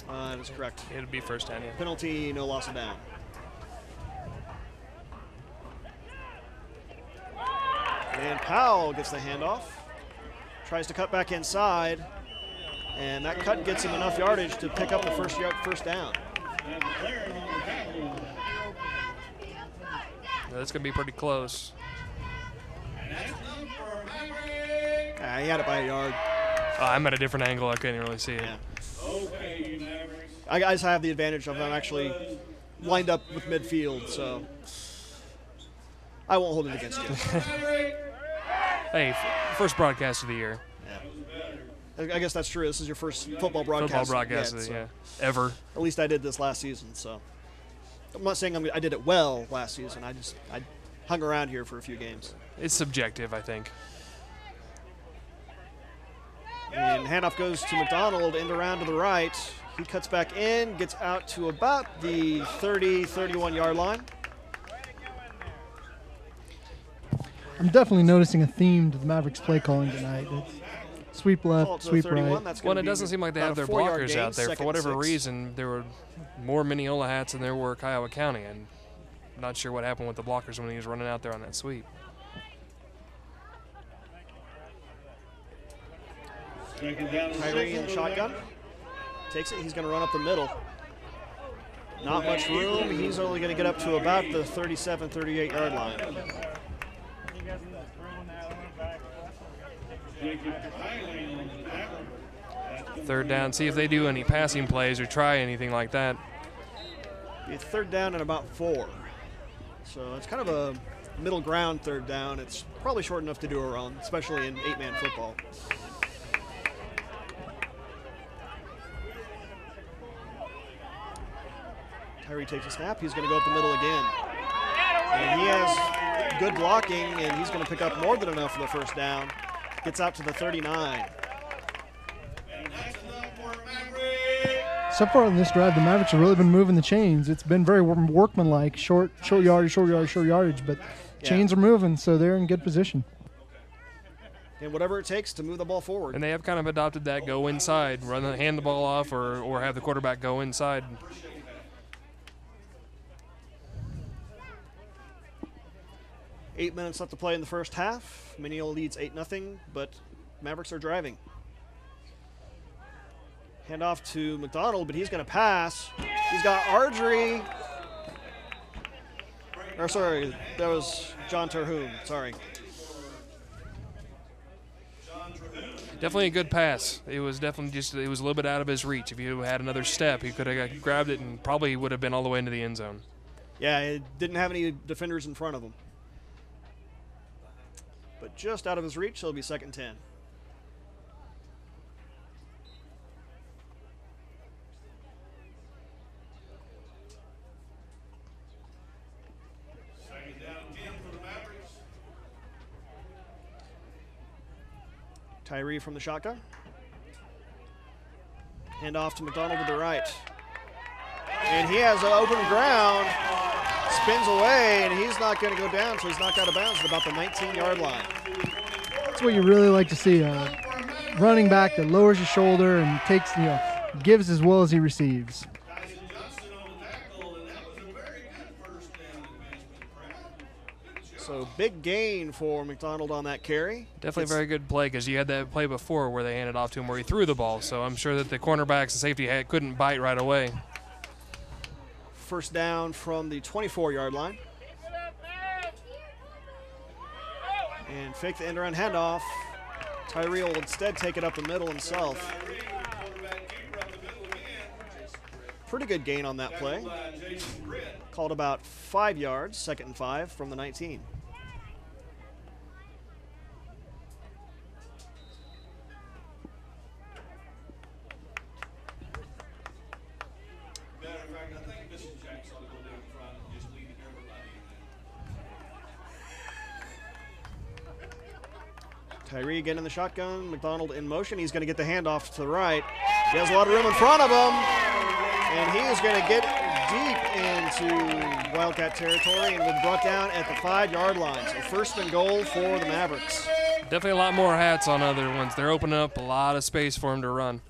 That is correct.
It'll be first down, yeah.
Penalty, no loss of down. And Powell gets the handoff. Tries to cut back inside. And that cut gets him enough yardage to pick up the first down.
That's going to be pretty close.
He had it by a yard.
I'm at a different angle. I couldn't really see it.
Yeah. I guys have the advantage of them actually lined up with midfield, so I won't hold it against you.
Hey, first broadcast of the year.
I guess that's true. This is your first football broadcast.
Football broadcast,
yet, so
yeah. Ever.
At least I did this last season, so. I'm not saying I did it well last season. I hung around here for a few games.
It's subjective, I think.
And handoff goes to McDonald, end around to the right. He cuts back in, gets out to about the 30, 31-yard line.
I'm definitely noticing a theme to the Mavericks play calling tonight. It's sweep left, sweep right.
Well, it doesn't seem like they have their blockers out there. For whatever reason, there were more Minneola hats than there were Kiowa County. And I'm not sure what happened with the blockers when he was running out there on that sweep.
Tyree in the shotgun. Takes it. He's going to run up the middle. Not much room. He's only going to get up to about the 37, 38-yard line.
Third down. See if they do any passing plays or try anything like that.
Be 3rd down and about 4. So it's kind of a middle ground 3rd down. It's probably short enough to do a run, especially in 8-man football. Tyree takes a snap. He's going to go up the middle again. And he has good blocking, and he's going to pick up more than enough for the first down. Gets out to the 39.
So far in this drive, the Mavericks have really been moving the chains. It's been very workmanlike, short yardage, but chains are moving, so they're in good position.
And whatever it takes to move the ball forward.
And they have kind of adopted that go inside, hand the ball off, or have the quarterback go inside.
Eight minutes left to play in the first half. Minneola leads 8-0, but Mavericks are driving. Handoff to McDonald, but he's going to pass. He's got Ardrey. Or sorry, that was John Terhune. Sorry.
Definitely a good pass. It was definitely it was a little bit out of his reach. If he had another step, he could have grabbed it and probably would have been all the way into the end zone.
Yeah, it didn't have any defenders in front of him. But just out of his reach, so it'll be 2nd and 10.
Second down again for the Mavericks.
Tyree from the shotgun. Hand off to McDonald to the right. And he has an open ground. Spins away, and he's not going to go down, so he's knocked out of bounds at about the 19-yard line.
That's what you really like to see, a running back that lowers his shoulder and takes, gives as well as he receives.
So big gain for McDonald on that carry.
Definitely a very good play because you had that play before where they handed off to him where he threw the ball. So I'm sure that the cornerbacks and safety couldn't bite right away.
First down from the 24-yard line. And fake the end-around handoff. Tyree will instead take it up the middle himself. Pretty good gain on that play. Called about 5 yards, 2nd and 5 from the 19. Tyree again in the shotgun. McDonald in motion. He's going to get the handoff to the right. He has a lot of room in front of him. And he is going to get deep into Wildcat territory and will be brought down at the 5-yard line. So 1st and goal for the Mavericks.
Definitely a lot more hats on other ones. They're opening up a lot of space for him to run.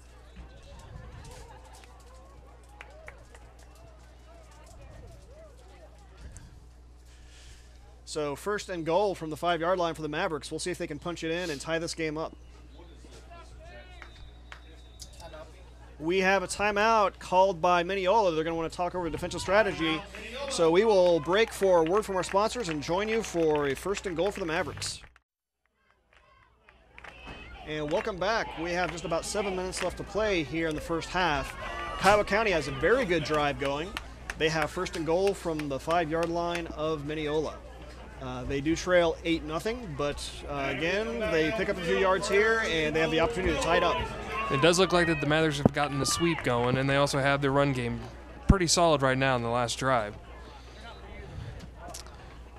So 1st and goal from the 5-yard line for the Mavericks. We'll see if they can punch it in and tie this game up. We have a timeout called by Minneola. They're going to want to talk over defensive strategy. So we will break for a word from our sponsors and join you for a 1st and goal for the Mavericks. And welcome back. We have just about 7 minutes left to play here in the first half. Kiowa County has a very good drive going. They have 1st and goal from the 5-yard line of Minneola. They do trail 8-0, but again, they pick up a few yards here, and they have the opportunity to tie it up.
It does look like that the Mathers have gotten the sweep going, and they also have their run game pretty solid right now in the last drive.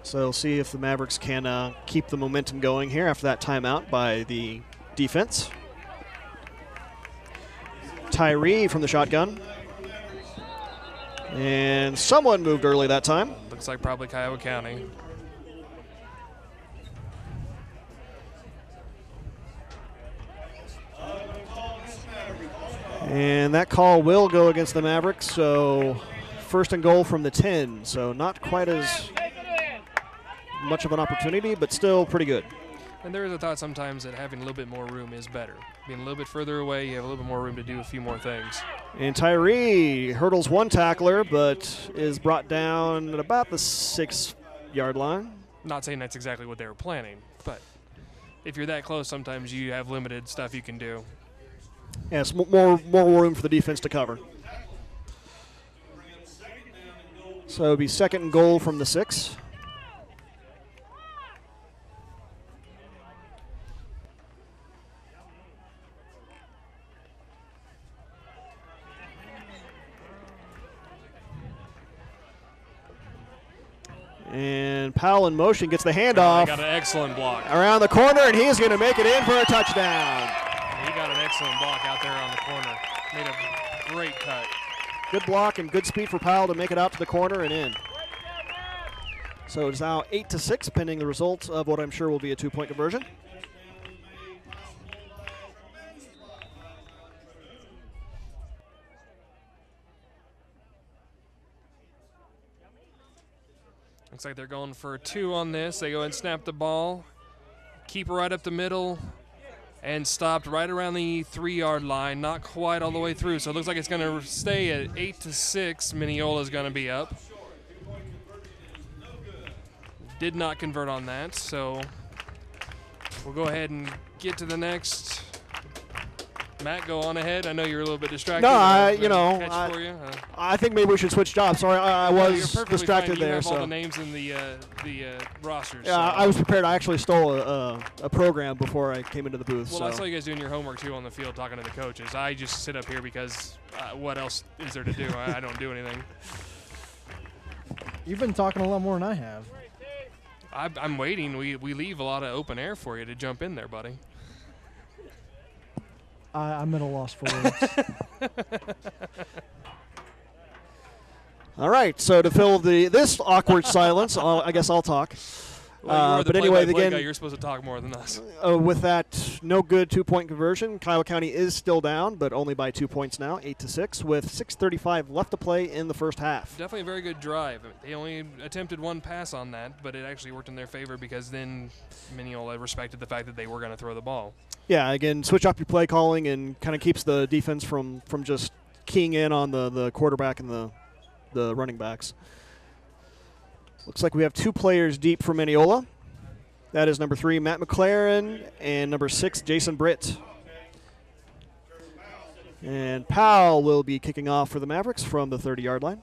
So we'll see if the Mavericks can keep the momentum going here after that timeout by the defense. Tyree from the shotgun. And someone moved early that time.
Looks like probably Kiowa County.
And that call will go against the Mavericks, so 1st and goal from the 10. So not quite as much of an opportunity, but still pretty good.
And there is a thought sometimes that having a little bit more room is better. Being a little bit further away, you have a little bit more room to do a few more things.
And Tyree hurdles one tackler, but is brought down at about the 6-yard line.
Not saying that's exactly what they were planning, but if you're that close, sometimes you have limited stuff you can do.
Yes, more room for the defense to cover. So it'll be 2nd and goal from the 6. And Powell in motion gets the handoff.
Got an excellent block.
Around the corner, and he's going to make it in for a touchdown.
He got an excellent block out there on the corner. Made a great cut.
Good block and good speed for Powell to make it out to the corner and in. So it's now 8-6, pending the results of what I'm sure will be a 2-point conversion.
Looks like they're going for 2 on this. They go and snap the ball, keep right up the middle, and stopped right around the 3-yard line, not quite all the way through. So it looks like it's going to stay at 8-6. Minneola is going to be up. Did not convert on that, so we'll go ahead and get to the next. Matt, go on ahead. I know you're a little bit distracted.
No,
I
think maybe we should switch jobs. Sorry, I was distracted there.
You have
so
all the names in the rosters.
Yeah,
so.
I was prepared. I actually stole a program before I came into the booth.
Well,
so.
I saw you guys doing your homework too on the field, talking to the coaches. I just sit up here because what else is there to do? I don't do anything.
You've been talking a lot more than I have.
I'm waiting. We leave a lot of open air for you to jump in there, buddy.
I'm at a loss for words.
All right, so to fill this awkward silence, I guess I'll talk.
Well, you are the
but anyway,
play-by-play
again,
guy, you're supposed to talk more than us.
with that no good 2-point conversion, Kiowa County is still down, but only by 2 points now, 8-6, with 6:35 left to play in the first half.
Definitely a very good drive. They only attempted one pass on that, but it actually worked in their favor because then Minneola respected the fact that they were going to throw the ball.
Yeah, again, switch up your play calling and kind of keeps the defense from just keying in on the quarterback and the running backs. Looks like we have 2 players deep for Minneola. That is number 3, Matt McLaren, and number 6, Jason Britt. And Powell will be kicking off for the Mavericks from the 30-yard line.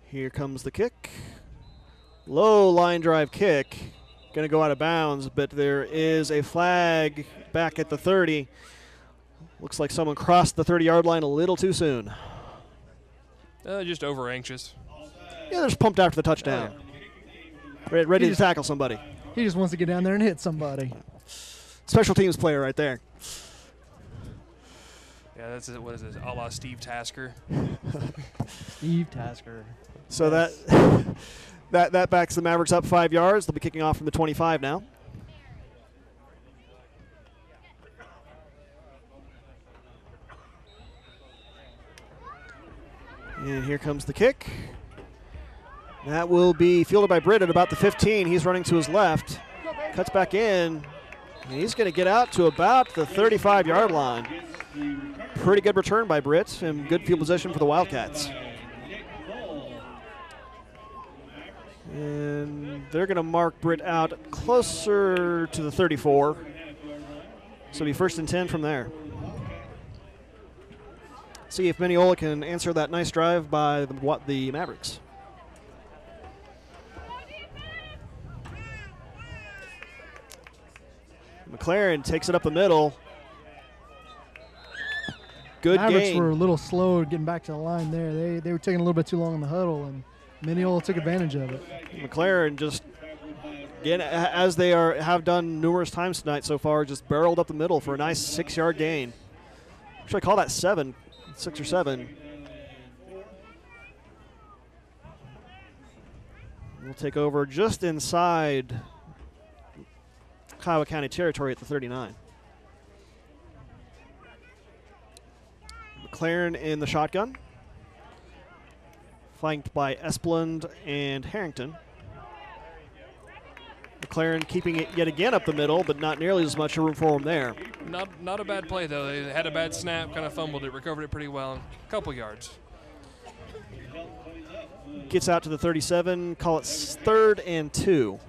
Here comes the kick. Low line drive kick. Going to go out of bounds, but there is a flag back at the 30. Looks like someone crossed the 30-yard line a little too soon.
Just over anxious.
Yeah, they're just pumped after the touchdown. Ready to tackle somebody.
He just wants to get down there and hit somebody.
Special teams player right there.
Yeah, that's it. What is this? A la Steve Tasker.
Steve Tasker.
So that backs the Mavericks up 5 yards. They'll be kicking off from the 25 now. And here comes the kick. That will be fielded by Britt at about the 15. He's running to his left. Cuts back in. And he's going to get out to about the 35-yard line. Pretty good return by Britt and good field position for the Wildcats. And they're going to mark Britt out closer to the 34. So it'll be 1st and 10 from there. See if Minneola can answer that nice drive by the Mavericks. McLaren takes it up the middle. Good
Mavericks
gain.
were a little slow getting back to the line there. They were taking a little bit too long in the huddle, and Minneola took advantage of it.
McLaren just, again, as they have done numerous times tonight so far, just barreled up the middle for a nice 6-yard gain. Should I call that 7? 6 or 7. We'll take over just inside Kiowa County territory at the 39. McLaren in the shotgun, flanked by Esplund and Harrington. McLaren keeping it yet again up the middle, but not nearly as much room for him there.
Not a bad play, though. They had a bad snap, kind of fumbled it, recovered it pretty well. A couple yards.
Gets out to the 37, call it 3rd and 2.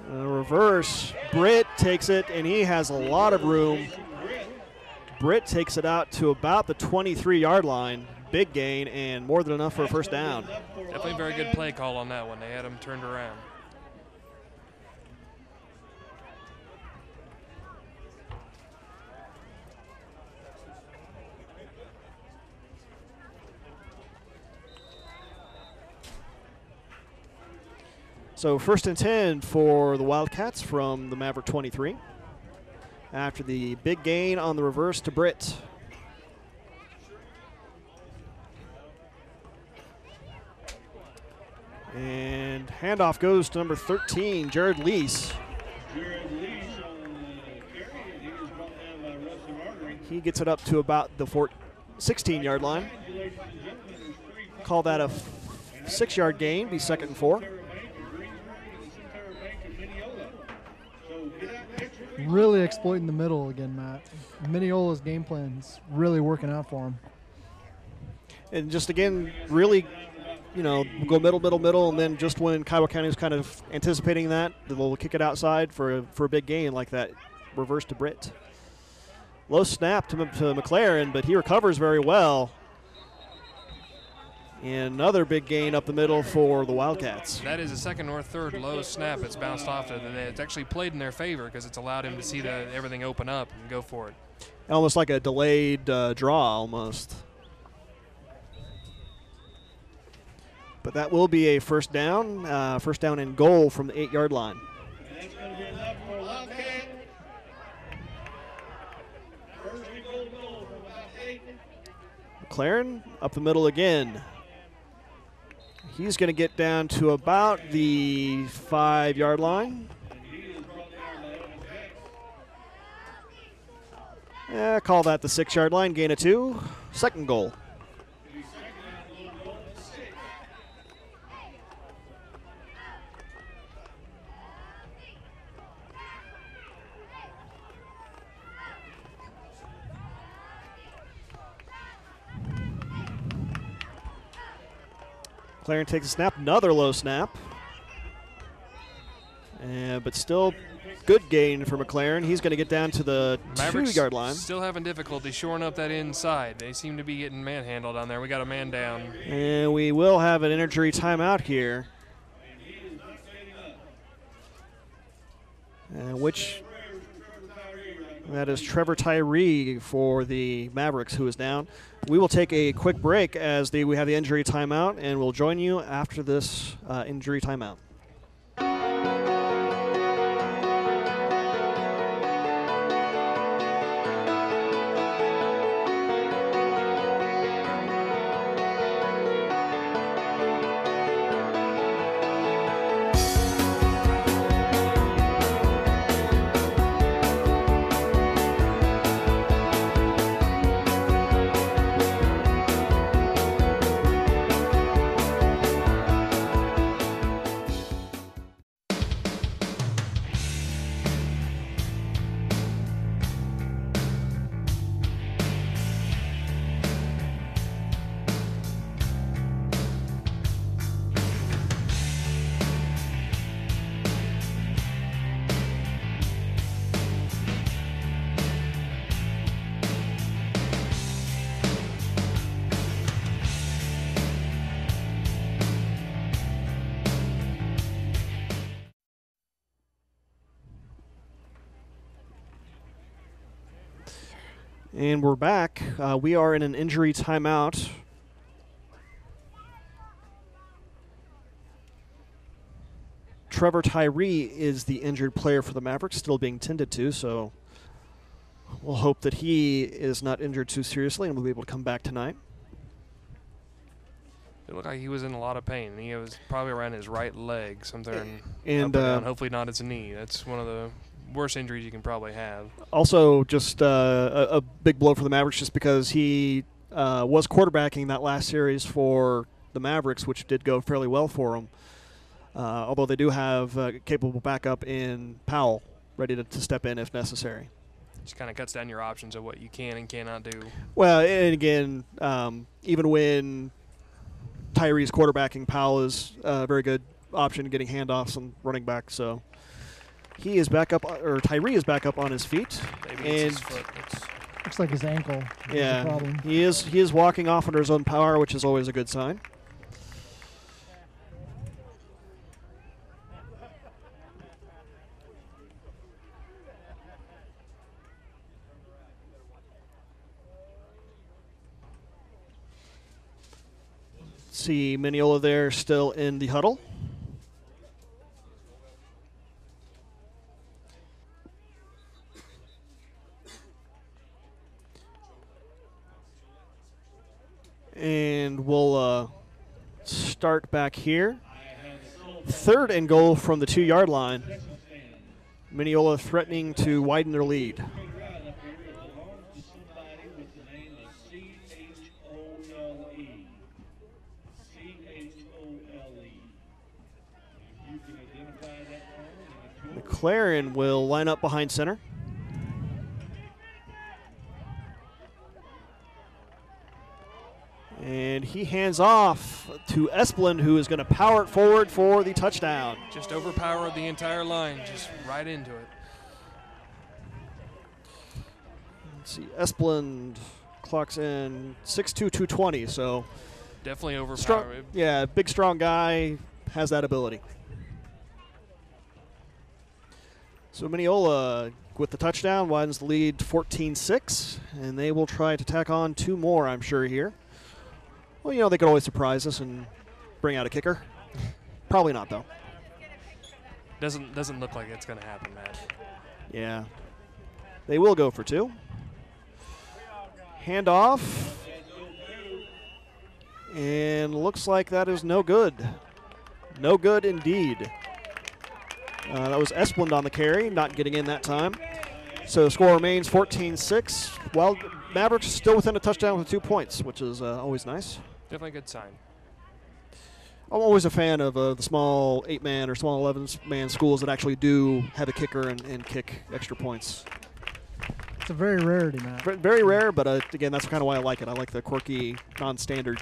Reverse. Britt takes it, and he has a lot of room. Britt takes it out to about the 23-yard line. Big gain and more than enough for a 1st down.
Definitely a very good play call on that one. They had him turned around.
So 1st and 10 for the Wildcats from the Maverick 23. After the big gain on the reverse to Britt. And handoff goes to number 13, Jared Lease. He gets it up to about the 16-yard line. Call that a 6-yard gain, be 2nd and 4.
Really exploiting the middle again, Matt. Minneola's game plan's really working out for him.
And just again, really, go middle, and then just when Kiowa County is kind of anticipating that, they'll kick it outside for a big gain like that. Reverse to Britt. Low snap to McLaren, but he recovers very well. And another big gain up the middle for the Wildcats.
That is a second or third low snap that's bounced off to them. It's actually played in their favor because it's allowed him to see everything open up and go for it.
Almost like a delayed draw almost. But that will be a first down and goal from the 8-yard line.
And it's going to be enough for a Wildcat. First and goal from about 8.
McLaren up the middle again. He's going to get down to about the 5-yard line. Yeah, call that the 6-yard line, gain of 2. Second goal. McLaren takes a snap, another low snap. But still good gain for McLaren. He's going to get down to the 2-yard line.
Still having difficulty shoring up that inside. They seem to be getting manhandled down there. We got a man down.
And we will have an injury timeout here. That is Trevor Tyree for the Mavericks, who is down. We will take a quick break as we have the injury timeout, and we'll join you after this injury timeout. And we're back. We are in an injury timeout. Trevor Tyree is the injured player for the Mavericks, still being tended to, so we'll hope that he is not injured too seriously and will be able to come back tonight.
It looked like he was in a lot of pain. He was probably around his right leg, something
and
up or down. Hopefully not his knee. That's one of the worst injuries you can probably have.
Also, just a big blow for the Mavericks just because he was quarterbacking that last series for the Mavericks, which did go fairly well for him. Although they do have a capable backup in Powell ready to step in if necessary.
Just kind of cuts down your options of what you can and cannot do.
Well, and again, even when Tyree's quarterbacking, Powell is a very good option getting handoffs and running back, so he is back up, or Tyree is back up on his feet.
Maybe it's his foot.
Looks like his ankle.
Yeah,
the problem.
he is walking off under his own power, which is always a good sign. See Minneola there still in the huddle. And we'll start back here. 3rd and goal from the 2-yard line. Minneola threatening to widen their lead. McLaren will line up behind center. And he hands off to Esplin, who is going to power it forward for the touchdown.
Just overpowered the entire line, just right into it.
Let's see, Esplin clocks in 6'2", 220, so
Definitely overpowered.
Strong, yeah, big, strong guy, has that ability. So Minneola, with the touchdown, widens the lead 14-6, and they will try to tack on 2 more, I'm sure, here. Well, you know, they could always surprise us and bring out a kicker. Probably not, though.
Doesn't look like it's going to happen, Matt.
Yeah. They will go for 2. Handoff. And looks like that is no good. No good indeed. That was Esplund on the carry, not getting in that time. So the score remains 14-6. While Mavericks still within a touchdown with 2 points, which is always nice.
Definitely a good sign.
I'm always a fan of the small 8-man or small 11-man schools that actually do have a kicker and kick extra points.
It's a very rarity, Matt.
Very rare, but again, that's kind of why I like it. I like the quirky, non-standard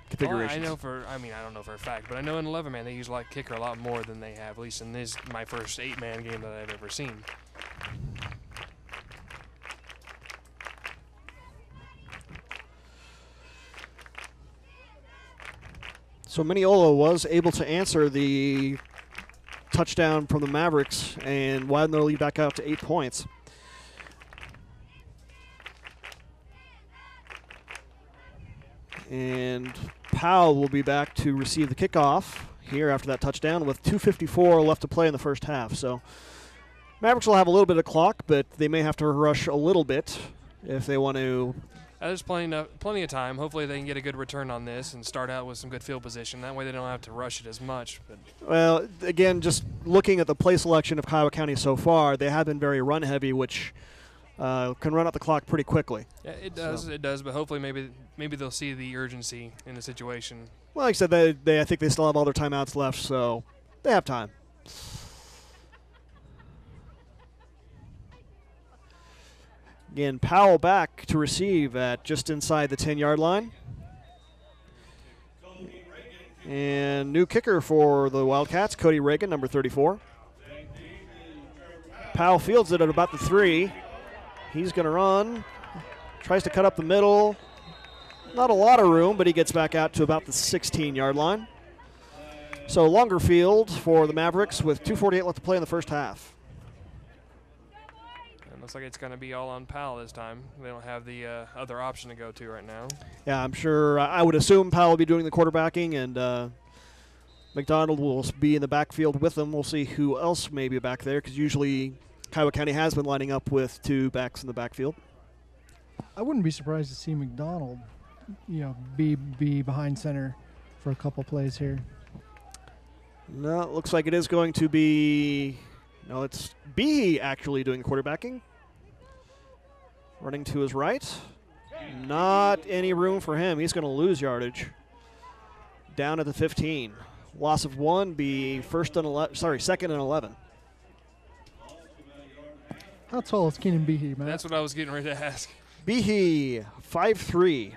configurations.
I don't know for a fact, but I know in 11-man they use kicker a lot more than they have, at least in my first 8-man game that I've ever seen.
So Minneola was able to answer the touchdown from the Mavericks and widen their lead back out to 8 points. And Powell will be back to receive the kickoff here after that touchdown with 2:54 left to play in the first half. So Mavericks will have a little bit of clock, but they may have to rush a little bit if they want to.
There's plenty of time. Hopefully they can get a good return on this and start out with some good field position. That way they don't have to rush it as much. But
well, again, just looking at the play selection of Kiowa County so far, they have been very run-heavy, which can run out the clock pretty quickly.
Yeah, it does. So. It does. But hopefully maybe they'll see the urgency in the situation.
Well, like I said, I think they still have all their timeouts left, so they have time. Again, Powell back to receive at just inside the 10-yard line. And new kicker for the Wildcats, Cody Reagan, number 34. Powell fields it at about the 3. He's going to run. Tries to cut up the middle. Not a lot of room, but he gets back out to about the 16-yard line. So longer field for the Mavericks with 2:48 left to play in the first half.
Looks like it's going to be all on Powell this time. They don't have the other option to go to right now.
Yeah, I'm sure. I would assume Powell will be doing the quarterbacking, and McDonald will be in the backfield with them. We'll see who else may be back there, because usually Kiowa County has been lining up with 2 backs in the backfield.
I wouldn't be surprised to see McDonald, be behind center for a couple plays here.
No, it looks like it is going to be. No, it's Behe actually doing the quarterbacking. Running to his right. Not any room for him. He's going to lose yardage. Down at the 15. Loss of 1, be second and 11.
How tall is Keenan Behe, man?
That's what I was getting ready to ask.
Behe, 5'3".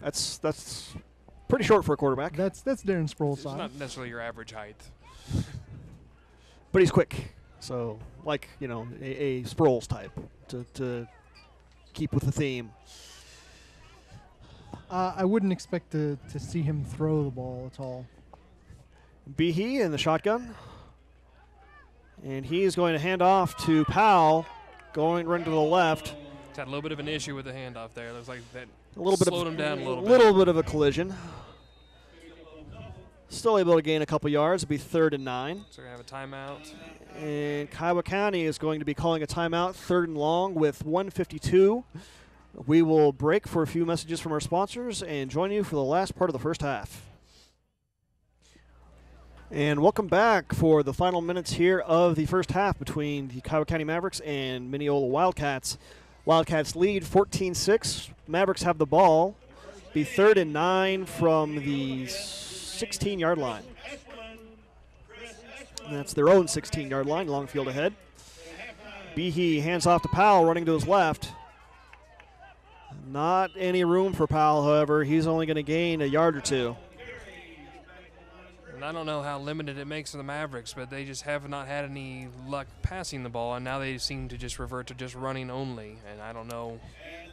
That's pretty short for a quarterback.
That's Darren Sproul's
It's
size.
not necessarily your average height.
But he's quick. So, a Sproles type to keep with the theme.
I wouldn't expect to see him throw the ball at all.
Behe in the shotgun. And he is going to hand off to Powell, running to the left.
He's had a little bit of an issue with the handoff there. Looks like that
slowed
him down a little bit.
A little bit of a collision. Still able to gain a couple yards. It'll be 3rd and 9.
So we're going to have a timeout.
And Kiowa County is going to be calling a timeout, 3rd and long with 1:52. We will break for a few messages from our sponsors and join you for the last part of the first half. And welcome back for the final minutes here of the first half between the Kiowa County Mavericks and Minneola Wildcats. Wildcats lead 14-6. Mavericks have the ball. Be 3rd and 9 from the 16-yard line. And that's their own 16-yard line, long field ahead. Behe hands off to Powell, running to his left. Not any room for Powell, however. He's only going to gain a yard or 2.
And I don't know how limited it makes for the Mavericks, but they just have not had any luck passing the ball, and now they seem to just revert to just running only. And I don't know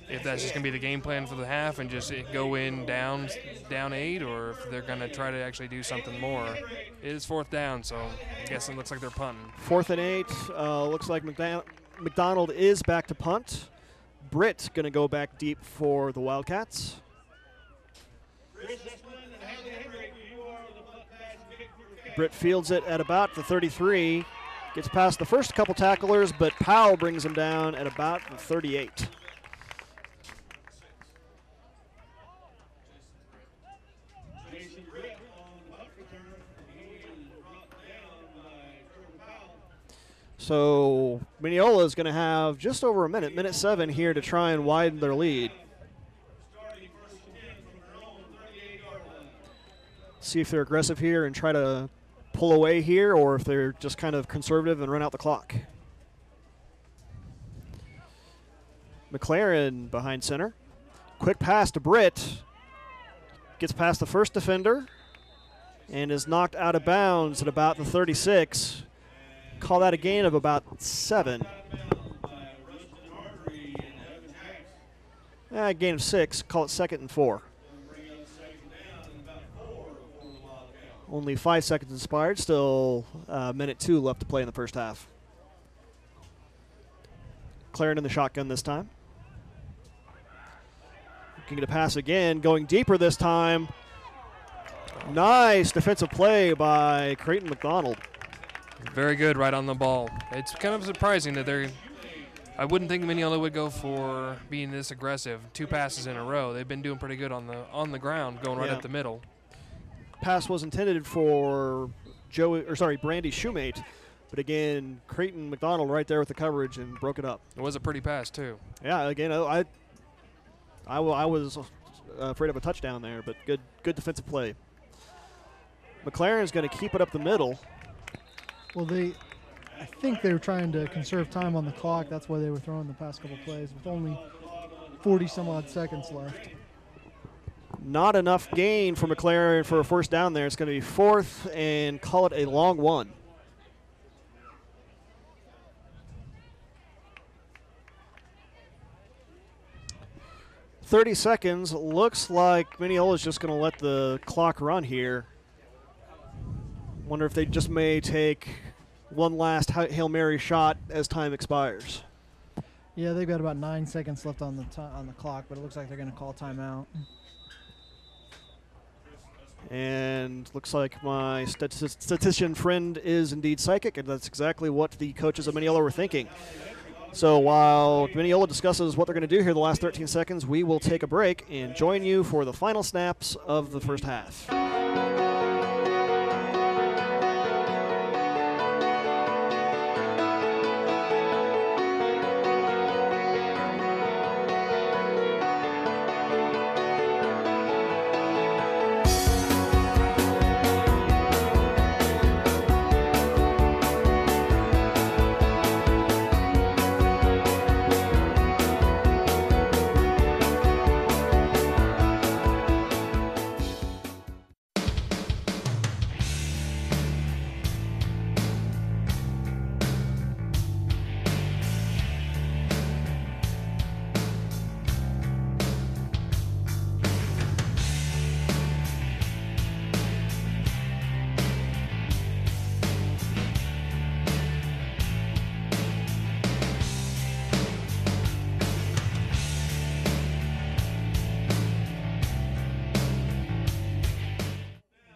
if that's just going to be the game plan for the half and just go in down 8, or if they're going to try to actually do something more. It is 4th down, so I guess it looks like they're punting.
4th and 8. Looks like McDonald is back to punt. Britt going to go back deep for the Wildcats. Britt fields it at about the 33. Gets past the first couple tacklers, but Powell brings him down at about the 38. So Minneola is going to have just over a minute 7 here to try and widen their lead. See if they're aggressive here and try to pull away here, or if they're just kind of conservative and run out the clock. McLaren behind center. Quick pass to Britt. Gets past the first defender and is knocked out of bounds at about the 36. Call that a gain of about 7. Gain of 6. Call it 2nd and 4. Only 5 seconds expired. Still minute 2 left to play in the first half. McLaren in the shotgun this time. Can get a pass again. Going deeper this time. Nice defensive play by Creighton McDonald.
Very good right on the ball. It's kind of surprising that I wouldn't think Minneola would go for being this aggressive. 2 passes in a row. They've been doing pretty good on the ground, going right up the middle.
Pass was intended for Brandy Shoemate, but again, Creighton McDonald right there with the coverage and broke it up.
It was a pretty pass too.
Yeah, again, I was afraid of a touchdown there, but good defensive play. McLaren's going to keep it up the middle.
Well, I think they were trying to conserve time on the clock. That's why they were throwing the past couple plays with only 40-some-odd seconds left.
Not enough gain for McLaren for a first down there. It's going to be 4th and call it a long one. $30. Looks like Minneola's just going to let the clock run here. Wonder if they just may take one last Hail Mary shot as time expires.
Yeah, they've got about 9 seconds left on the clock, but it looks like they're going to call timeout.
And looks like my statistician friend is indeed psychic, and that's exactly what the coaches of Minneola were thinking. So while Minneola discusses what they're going to do here the last 13 seconds, we will take a break and join you for the final snaps of the first half.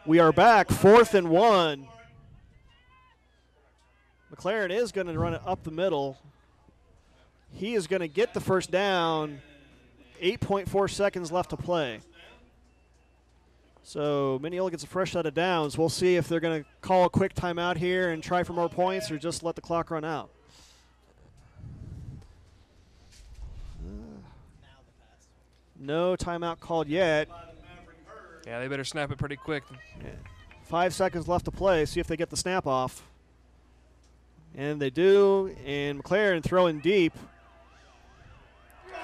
We are back, 4th and 1. McLaren is going to run it up the middle. He is going to get the first down. 8.4 seconds left to play. So Minneola gets a fresh set of downs. We'll see if they're going to call a quick timeout here and try for more points or just let the clock run out. No timeout called yet.
Yeah, they better snap it pretty quick.
Yeah. 5 seconds left to play. See if they get the snap off. And they do. And McLaren throwing deep.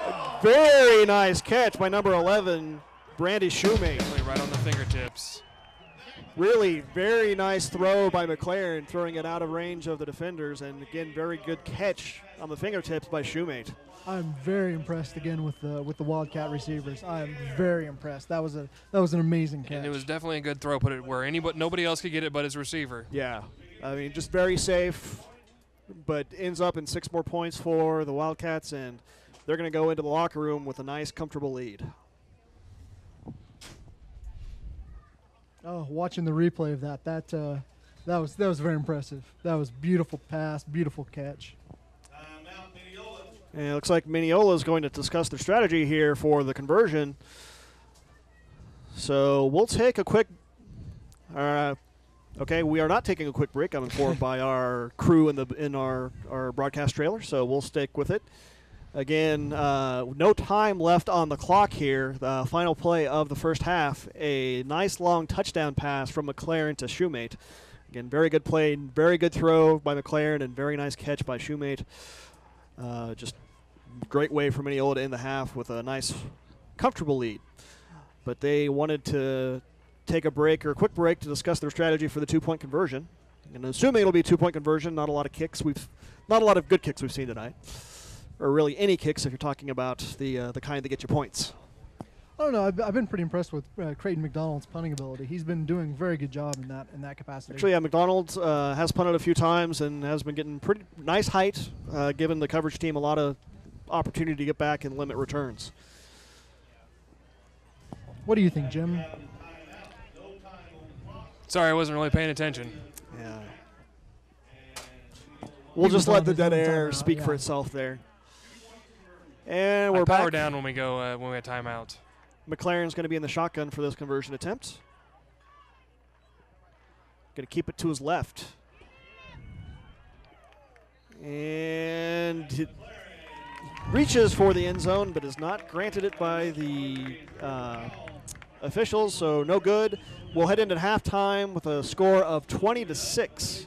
A very nice catch by number 11, Brandy Shoemate.
Right on the fingertips.
Really very nice throw by McLaren, throwing it out of range of the defenders, and again, very good catch on the fingertips by Shoemate.
I'm very impressed again with the Wildcat receivers. I'm very impressed. That was an amazing catch.
And it was definitely a good throw, put it where nobody else could get it but his receiver.
Yeah, I mean, just very safe, but ends up in 6 more points for the Wildcats, and they're going to go into the locker room with a nice, comfortable lead.
Oh, watching the replay of that was very impressive. That was beautiful pass, beautiful catch.
And it looks like Minneola is going to discuss their strategy here for the conversion. So we'll take a quick. Okay, we are not taking a quick break. I'm informed by our crew in our broadcast trailer, so we'll stick with it. Again, no time left on the clock here. The final play of the first half, a nice long touchdown pass from McLaren to Shoemate. Again, very good play, very good throw by McLaren, and very nice catch by Shoemate. Just great way for Minneola to end the half with a nice, comfortable lead. But they wanted to take a break or a quick break to discuss their strategy for the 2-point conversion. And assuming it'll be a 2-point conversion, not a lot of good kicks we've seen tonight, or really any kicks if you're talking about the kind that get you points.
I don't know. I've been pretty impressed with Creighton McDonald's punting ability. He's been doing a very good job in that capacity.
Actually, yeah, McDonald's has punted a few times and has been getting pretty nice height, giving the coverage team a lot of opportunity to get back and limit returns.
What do you think, Jim?
Sorry, I wasn't really paying attention.
Yeah. We'll just let the dead air speak for itself there. And we're
power
back.
down when we go when we have timeout.
McLaren's going to be in the shotgun for this conversion attempt. Going to keep it to his left. And it reaches for the end zone, but is not granted it by the officials, so no good. We'll head into halftime with a score of 20-6.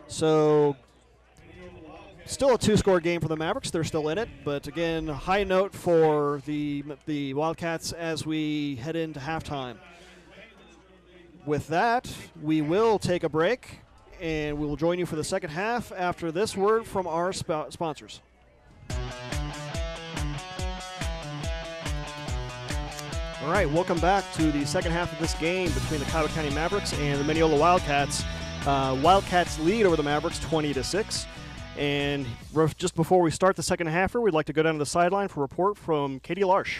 So still a 2-score game for the Mavericks. They're still in it, but again, high note for the Wildcats as we head into halftime. With that, we will take a break, and we will join you for the second half after this word from our sponsors. All right, welcome back to the second half of this game between the Kiowa County Mavericks and the Minneola Wildcats. Wildcats lead over the Mavericks 20-6. And just before we start the second halfer, we'd like to go down to the sideline for a report from Katie Larsh.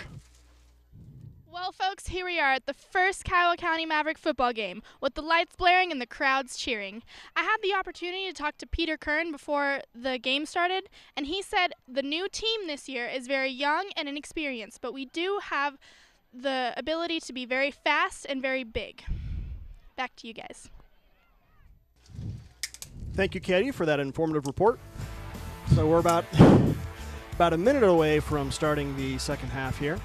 Well, folks, here we are at the first Kiowa County Maverick football game with the lights blaring and the crowds cheering. I had the opportunity to talk to Peter Kern before the game started, and he said the new team this year is very young and inexperienced, but we do have the ability to be very fast and very big. Back to you guys.
Thank you, Katie, for that informative report. So we're about a minute away from starting the second half here.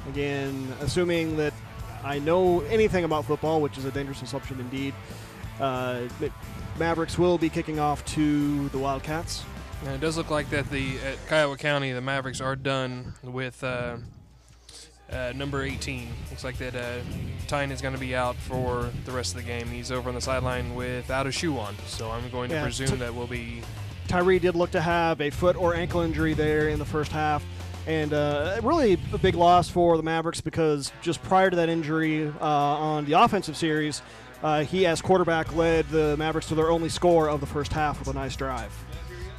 Again, assuming that I know anything about football, which is a dangerous assumption indeed, Mavericks will be kicking off to the Wildcats.
And it does look like that at Kiowa County, the Mavericks are done with number 18. Looks like that Tyne is going to be out for the rest of the game. He's over on the sideline without a shoe on, so I'm going to presume that will be...
Tyree did look to have a foot or ankle injury there in the first half, and really a big loss for the Mavericks because just prior to that injury on the offensive series, he as quarterback led the Mavericks to their only score of the first half with a nice drive.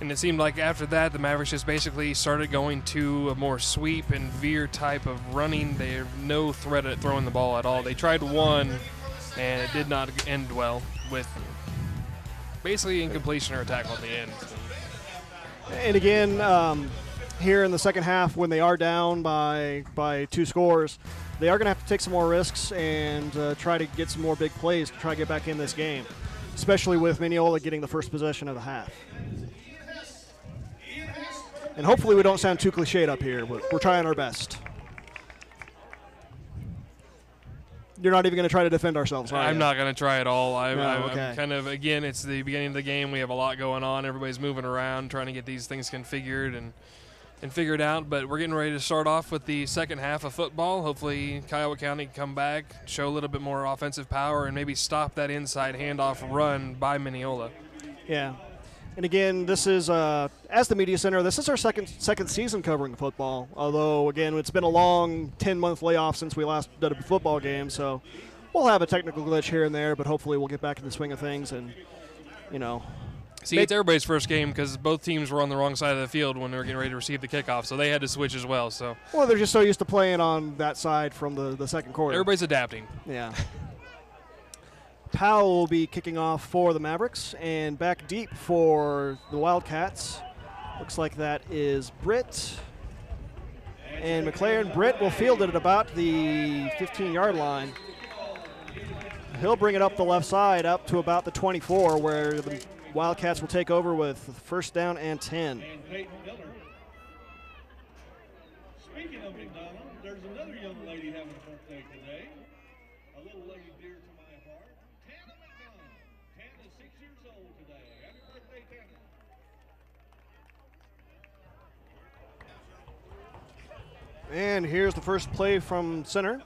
And it seemed like after that, the Mavericks just basically started going to a more sweep and veer type of running. They have no threat at throwing the ball at all. They tried one, and it did not end well with basically incompletion or a tackle at the end.
And again, here in the second half, when they are down by 2 scores, they are going to have to take some more risks and try to get some more big plays to try to get back in this game, especially with Minneola getting the first possession of the half. And hopefully we don't sound too cliched up here, but we're trying our best. You're not even going to try to defend ourselves, are you?
I'm not going to try at all.
Okay.
I'm kind of, again, it's the beginning of the game. We have a lot going on. Everybody's moving around, trying to get these things configured. And and figure it out. But we're getting ready to start off with the second half of football. Hopefully Kiowa County can come back, show a little bit more offensive power, and maybe stop that inside handoff run by Minneola.
Yeah. And again, this is, as the media center, this is our second season covering football. Although, again, it's been a long 10-month layoff since we last did a football game. So we'll have a technical glitch here and there, but hopefully we'll get back in the swing of things and, you know.
See, it's everybody's first game because both teams were on the wrong side of the field when they were getting ready to receive the kickoff, so they had to switch as well. So.
Well, they're just so used to playing on that side from the second quarter.
Everybody's adapting.
Yeah. Powell will be kicking off for the Mavericks, and back deep for the Wildcats. Looks like that is Britt. And McLaren. Britt will field it at about the 15-yard line. He'll bring it up the left side up to about the 24, where the Wildcats will take over with first down and 10.
Speaking of McDonald, there's another young lady having a birthday today. A little lady dear to my heart. Tana McDonald. Tana is 6 years old today. Happy birthday, Tana.
And here's the first play from center.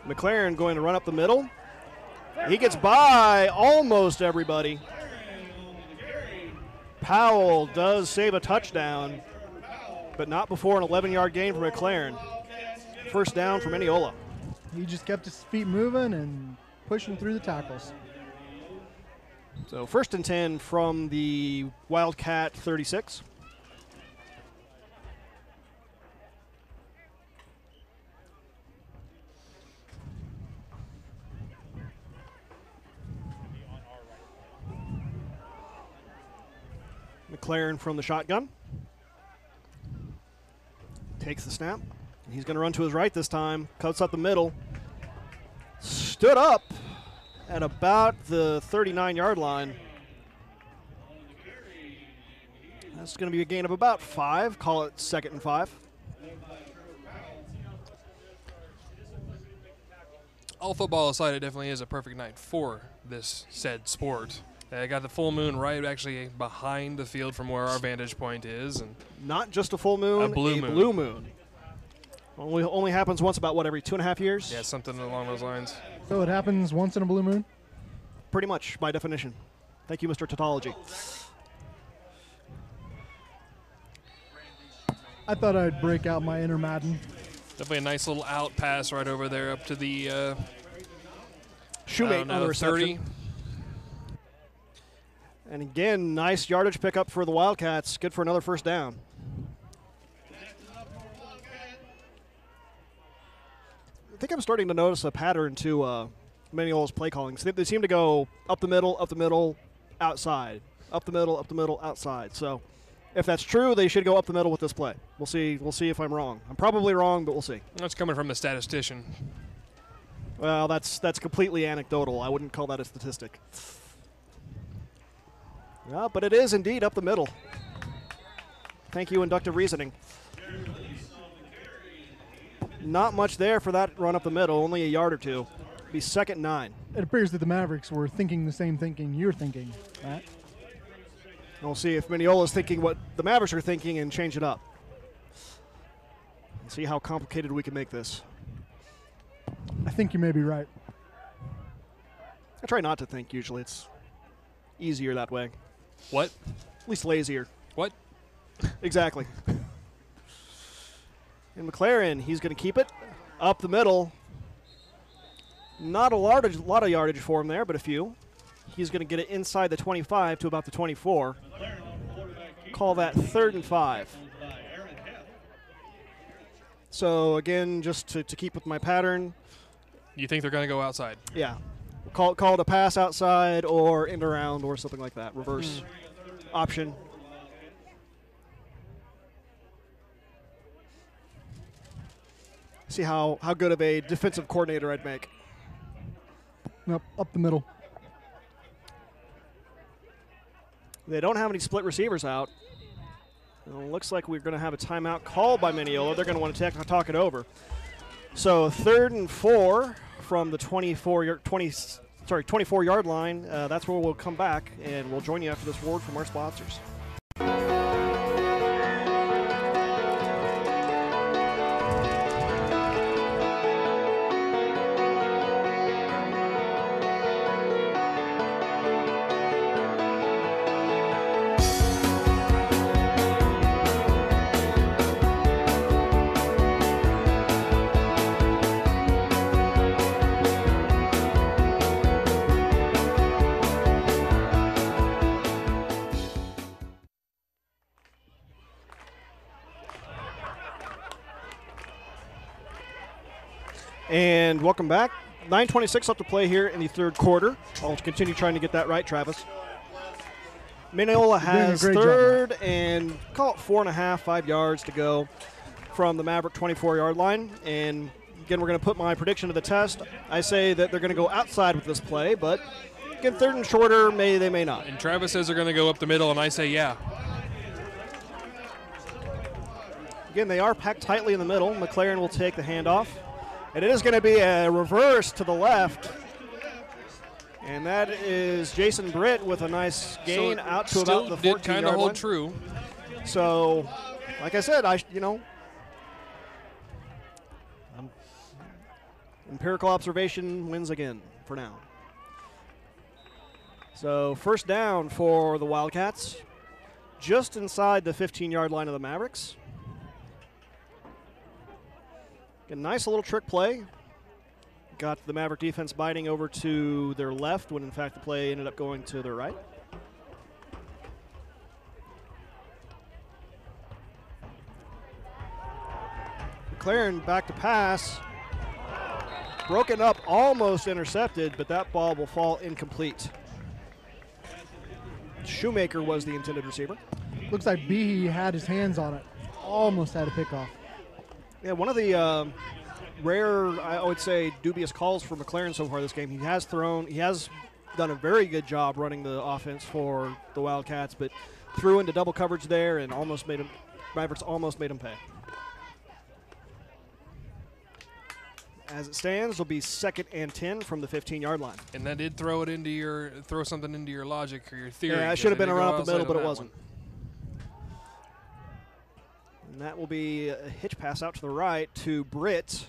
McLaren going to run up the middle. He gets by almost everybody. Powell does save a touchdown, but not before an 11-yard gain for McLaren. First down for Minneola.
He just kept his feet moving and pushing through the tackles.
So first and 10 from the Wildcat 36. McLaren from the shotgun. Takes the snap. He's going to run to his right this time. Cuts up the middle. Stood up at about the 39-yard line. That's going to be a gain of about 5. Call it 2nd and 5.
All football aside, it definitely is a perfect night for this said sport. I got the full moon right actually behind the field from where our vantage point is. And
not just a full moon,
a blue moon.
Only happens once about, what, every 2.5 years?
Yeah, something along those lines.
So it happens once in a blue moon?
Pretty much, by definition. Thank you, Mr. Tautology.
I thought I'd break out my inner Madden.
Definitely a nice little out pass right over there up to the
shoemate on the reception. 30. And again, nice yardage pickup for the Wildcats. Good for another first down. I think I'm starting to notice a pattern to Minneola's play calling. They seem to go up the middle, outside. Up the middle, outside. So if that's true, they should go up the middle with this play. We'll see if I'm wrong. I'm probably wrong, but we'll see.
That's coming from the statistician.
Well, that's completely anecdotal. I wouldn't call that a statistic. Yeah, but it is indeed up the middle. Thank you, inductive reasoning. Not much there for that run up the middle, only a yard or two. Be 2nd and 9.
It appears that the Mavericks were thinking the same thinking you're thinking, Matt.
We'll see if Minneola's thinking what the Mavericks are thinking and change it up. And see how complicated we can make this.
I think you may be right.
I try not to think usually. It's easier that way.
What?
At least lazier.
What?
Exactly. And McLaren, he's going to keep it up the middle. Not a lot of yardage for him there, but a few. He's going to get it inside the 25 to about the 24. Call that 3rd and 5. So, again, just to keep with my pattern.
You think they're going to go outside?
Yeah. Call it a pass outside or end around or something like that. Reverse option. See how good of a defensive coordinator I'd make.
Yep, up the middle.
They don't have any split receivers out. It looks like we're going to have a timeout called by Minneola. They're going to want to talk it over. So 3rd and 4 from the 24-yard line. That's where we'll come back, and we'll join you after this word from our sponsors. And welcome back. 9:26 left to play here in the third quarter. I'll continue trying to get that right, Travis. Minneola has third and call it 4.5, 5 yards to go from the Maverick 24-yard line. And again, we're going to put my prediction to the test. I say that they're going to go outside with this play, but again, third and shorter, they may not.
And Travis says they're going to go up the middle, and I say yeah.
Again, they are packed tightly in the middle. McLaren will take the handoff. And it is going to be a reverse to the left. And that is Jason Britt with a nice gain out to about the 14-yard line.
Still did kind of hold true.
So, like I said, empirical observation wins again for now. So first down for the Wildcats, just inside the 15-yard line of the Mavericks. A nice little trick play. Got the Maverick defense biting over to their left when, in fact, the play ended up going to their right. McLaren back to pass. Broken up, almost intercepted, but that ball will fall incomplete. Shoemaker was the intended receiver.
Looks like Behe had his hands on it. Almost had a pickoff.
Yeah, one of the rare, I would say, dubious calls for McLaren so far this game. He has done a very good job running the offense for the Wildcats, but threw into double coverage there and Mavericks almost made him pay. As it stands, it'll be 2nd and 10 from the 15-yard line.
And that did throw something into your logic or your theory.
Yeah, it should have been around the middle, but it wasn't. And that will be a hitch pass out to the right to Britt.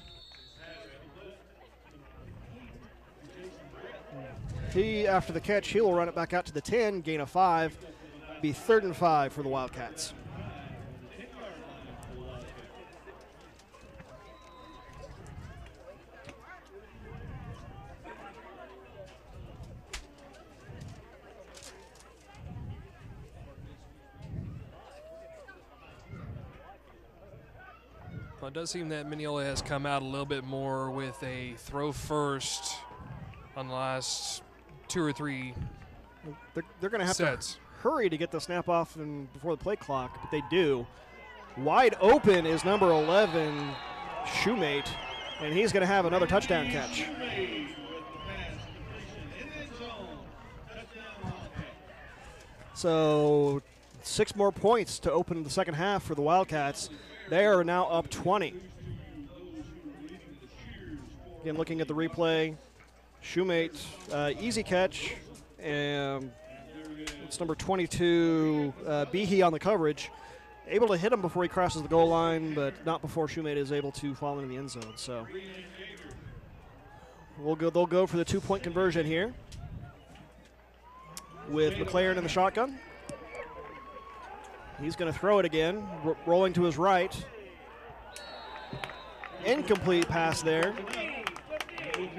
He, after the catch, he will run it back out to the 10, gain of 5, be 3rd and 5 for the Wildcats.
Well, it does seem that Minneola has come out a little bit more with a throw first on the last 2 or 3
They're going to have
sets.
To hurry to get the snap off before the play clock, but they do. Wide open is number 11, Shoemate, and he's going to have another touchdown catch. So 6 more points to open the second half for the Wildcats. They are now up 20. Again, looking at the replay, Shoemate, easy catch, and it's number 22, Behe on the coverage. Able to hit him before he crosses the goal line, but not before Shoemate is able to fall into the end zone. So they'll go for the 2-point conversion here with McLaren in the shotgun. He's going to throw it again, rolling to his right. Incomplete pass there.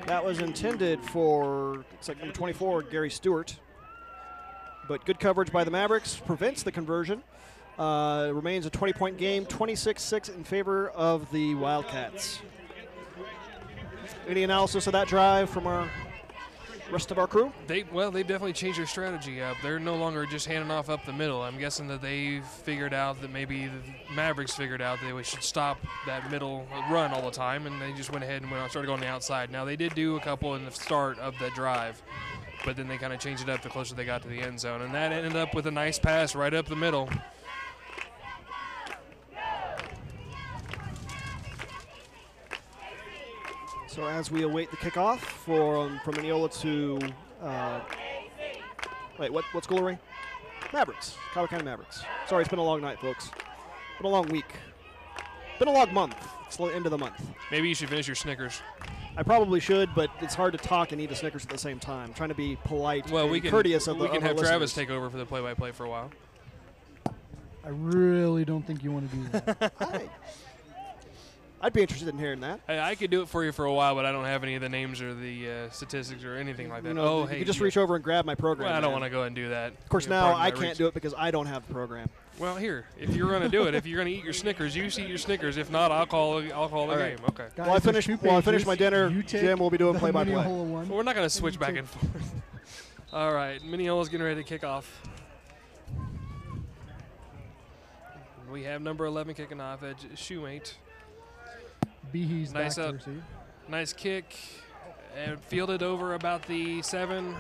That was intended for, looks like number 24, Gary Stewart. But good coverage by the Mavericks prevents the conversion. It remains a 20-point game, 26-6 in favor of the Wildcats. Any analysis of that drive from our rest of our crew?
They've definitely changed their strategy up. They're no longer just handing off up the middle. I'm guessing that they figured out that maybe the Mavericks figured out that we should stop that middle run all the time, and they just went ahead and started going the outside. Now, they did do a couple in the start of the drive, but then they kind of changed it up the closer they got to the end zone, and that ended up with a nice pass right up the middle.
So as we await the kickoff from Minneola to, what school are we? Mavericks, Kiowa County Mavericks. Sorry, it's been a long night, folks. Been a long week. Been a long month. It's the end of the month.
Maybe you should finish your Snickers.
I probably should, but it's hard to talk and eat a Snickers at the same time. I'm trying to be polite and courteous of the
We can have Travis
listeners.
take over for the play-by-play for a while.
I really don't think you want to do that.
I'd be interested in hearing that.
Hey, I could do it for you for a while, but I don't have any of the names or the statistics or anything like that.
You know,
hey,
you could just reach over and grab my program.
Well, I don't
man.
want to go ahead and do that.
Of course, now I can't do it because I don't have the program.
Well, here, if you're going to do it, if you're going to eat your Snickers, you eat your Snickers. If not, I'll call the
right.
game. Okay.
Guys,
While I finish,
there's 2
while I finish my
pages.
dinner,
You take
Jim will be doing
the
play-by-play.
Minneola one.
Well, we're not going to switch
you
back
take-
and forth. All right, Minneola's getting ready to kick off. We have number 11 kicking off at shoemate.
Behe's
Nice
back
up.
to receive.
Nice kick, and fielded over about the 7.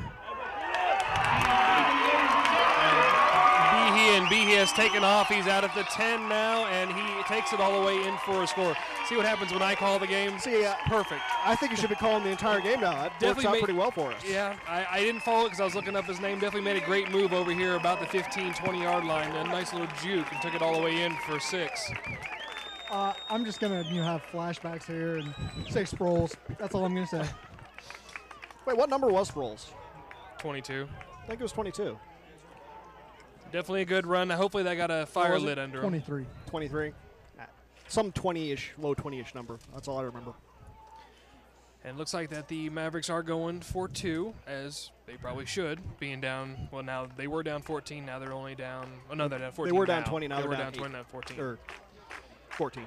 Behe has taken off. He's out at the 10 now, and he takes it all the way in for a score. See what happens when I call the game?
See,
Perfect.
I think you should be calling the entire game now. That works out pretty well for us.
Yeah, I didn't follow it because I was looking up his name. Definitely made a great move over here about the 15, 20-yard line. A nice little juke and took it all the way in for 6.
I'm just gonna have flashbacks here and say Sproles. That's all I'm gonna say.
Wait, what number was Sproles?
22.
I think it was 22.
Definitely a good run. Hopefully that got a fire
was it?
lit under him.
23.
23. Some 20-ish, low 20-ish number. That's all I remember.
And it looks like that the Mavericks are going for 2, as they probably should, being down. Well, now they were down 14. Now they're only down. Oh, no, they're down 14.
They were down
now.
20. Now
They
they're
were
down
20, not 14.
Or 14,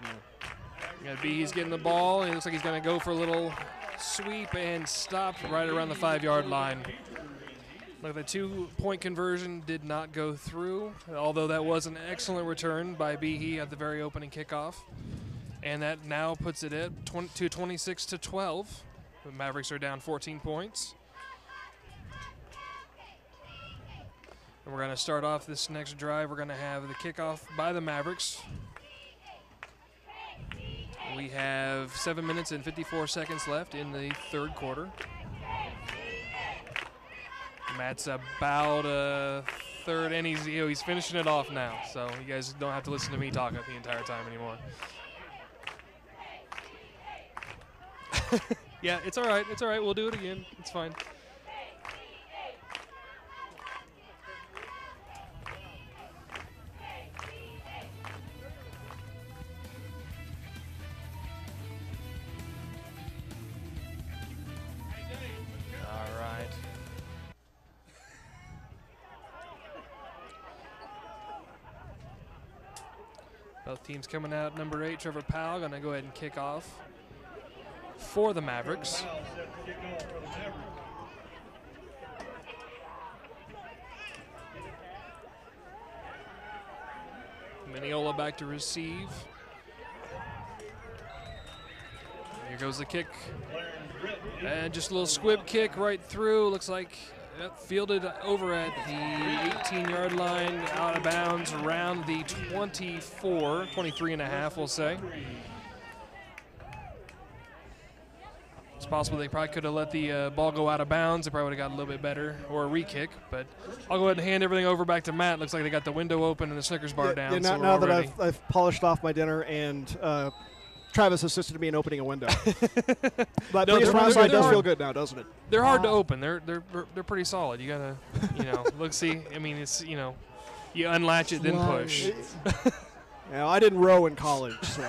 yeah.
He's getting the ball. It looks like he's going to go for a little sweep and stopped right around the 5-yard line. Look, the 2-point conversion did not go through, although that was an excellent return by Behe at the very opening kickoff. And that now puts it at 26-12. The Mavericks are down 14 points. And we're going to start off this next drive. We're going to have the kickoff by the Mavericks. We have 7 minutes and 54 seconds left in the third quarter. Matt's about a third, and he's finishing it off now. So you guys don't have to listen to me talk the entire time anymore. Yeah, it's all right. It's all right. We'll do it again. It's fine. All right. Both teams coming out. Number 8, Trevor Powell, going to go ahead and kick off for the Mavericks. Minneola back to receive. Here goes the kick. And just a little squib kick right through. Looks like fielded over at the 18-yard line, out of bounds around the 24, 23 and a half, we'll say. It's possible they probably could have let the ball go out of bounds. They probably would have got a little bit better, or a re-kick. But I'll go ahead and hand everything over back to Matt. Looks like they got the window open and the Snickers bar down.
Yeah,
so
now that
ready.
I've polished off my dinner and Travis assisted me in opening a window. But
No,
no,
they're
from outside
they're
does
hard.
feel good now, doesn't it?
They're hard to open. They're pretty solid. You gotta, look, see. I mean, it's you unlatch it then push.
Yeah, I didn't row in college, so.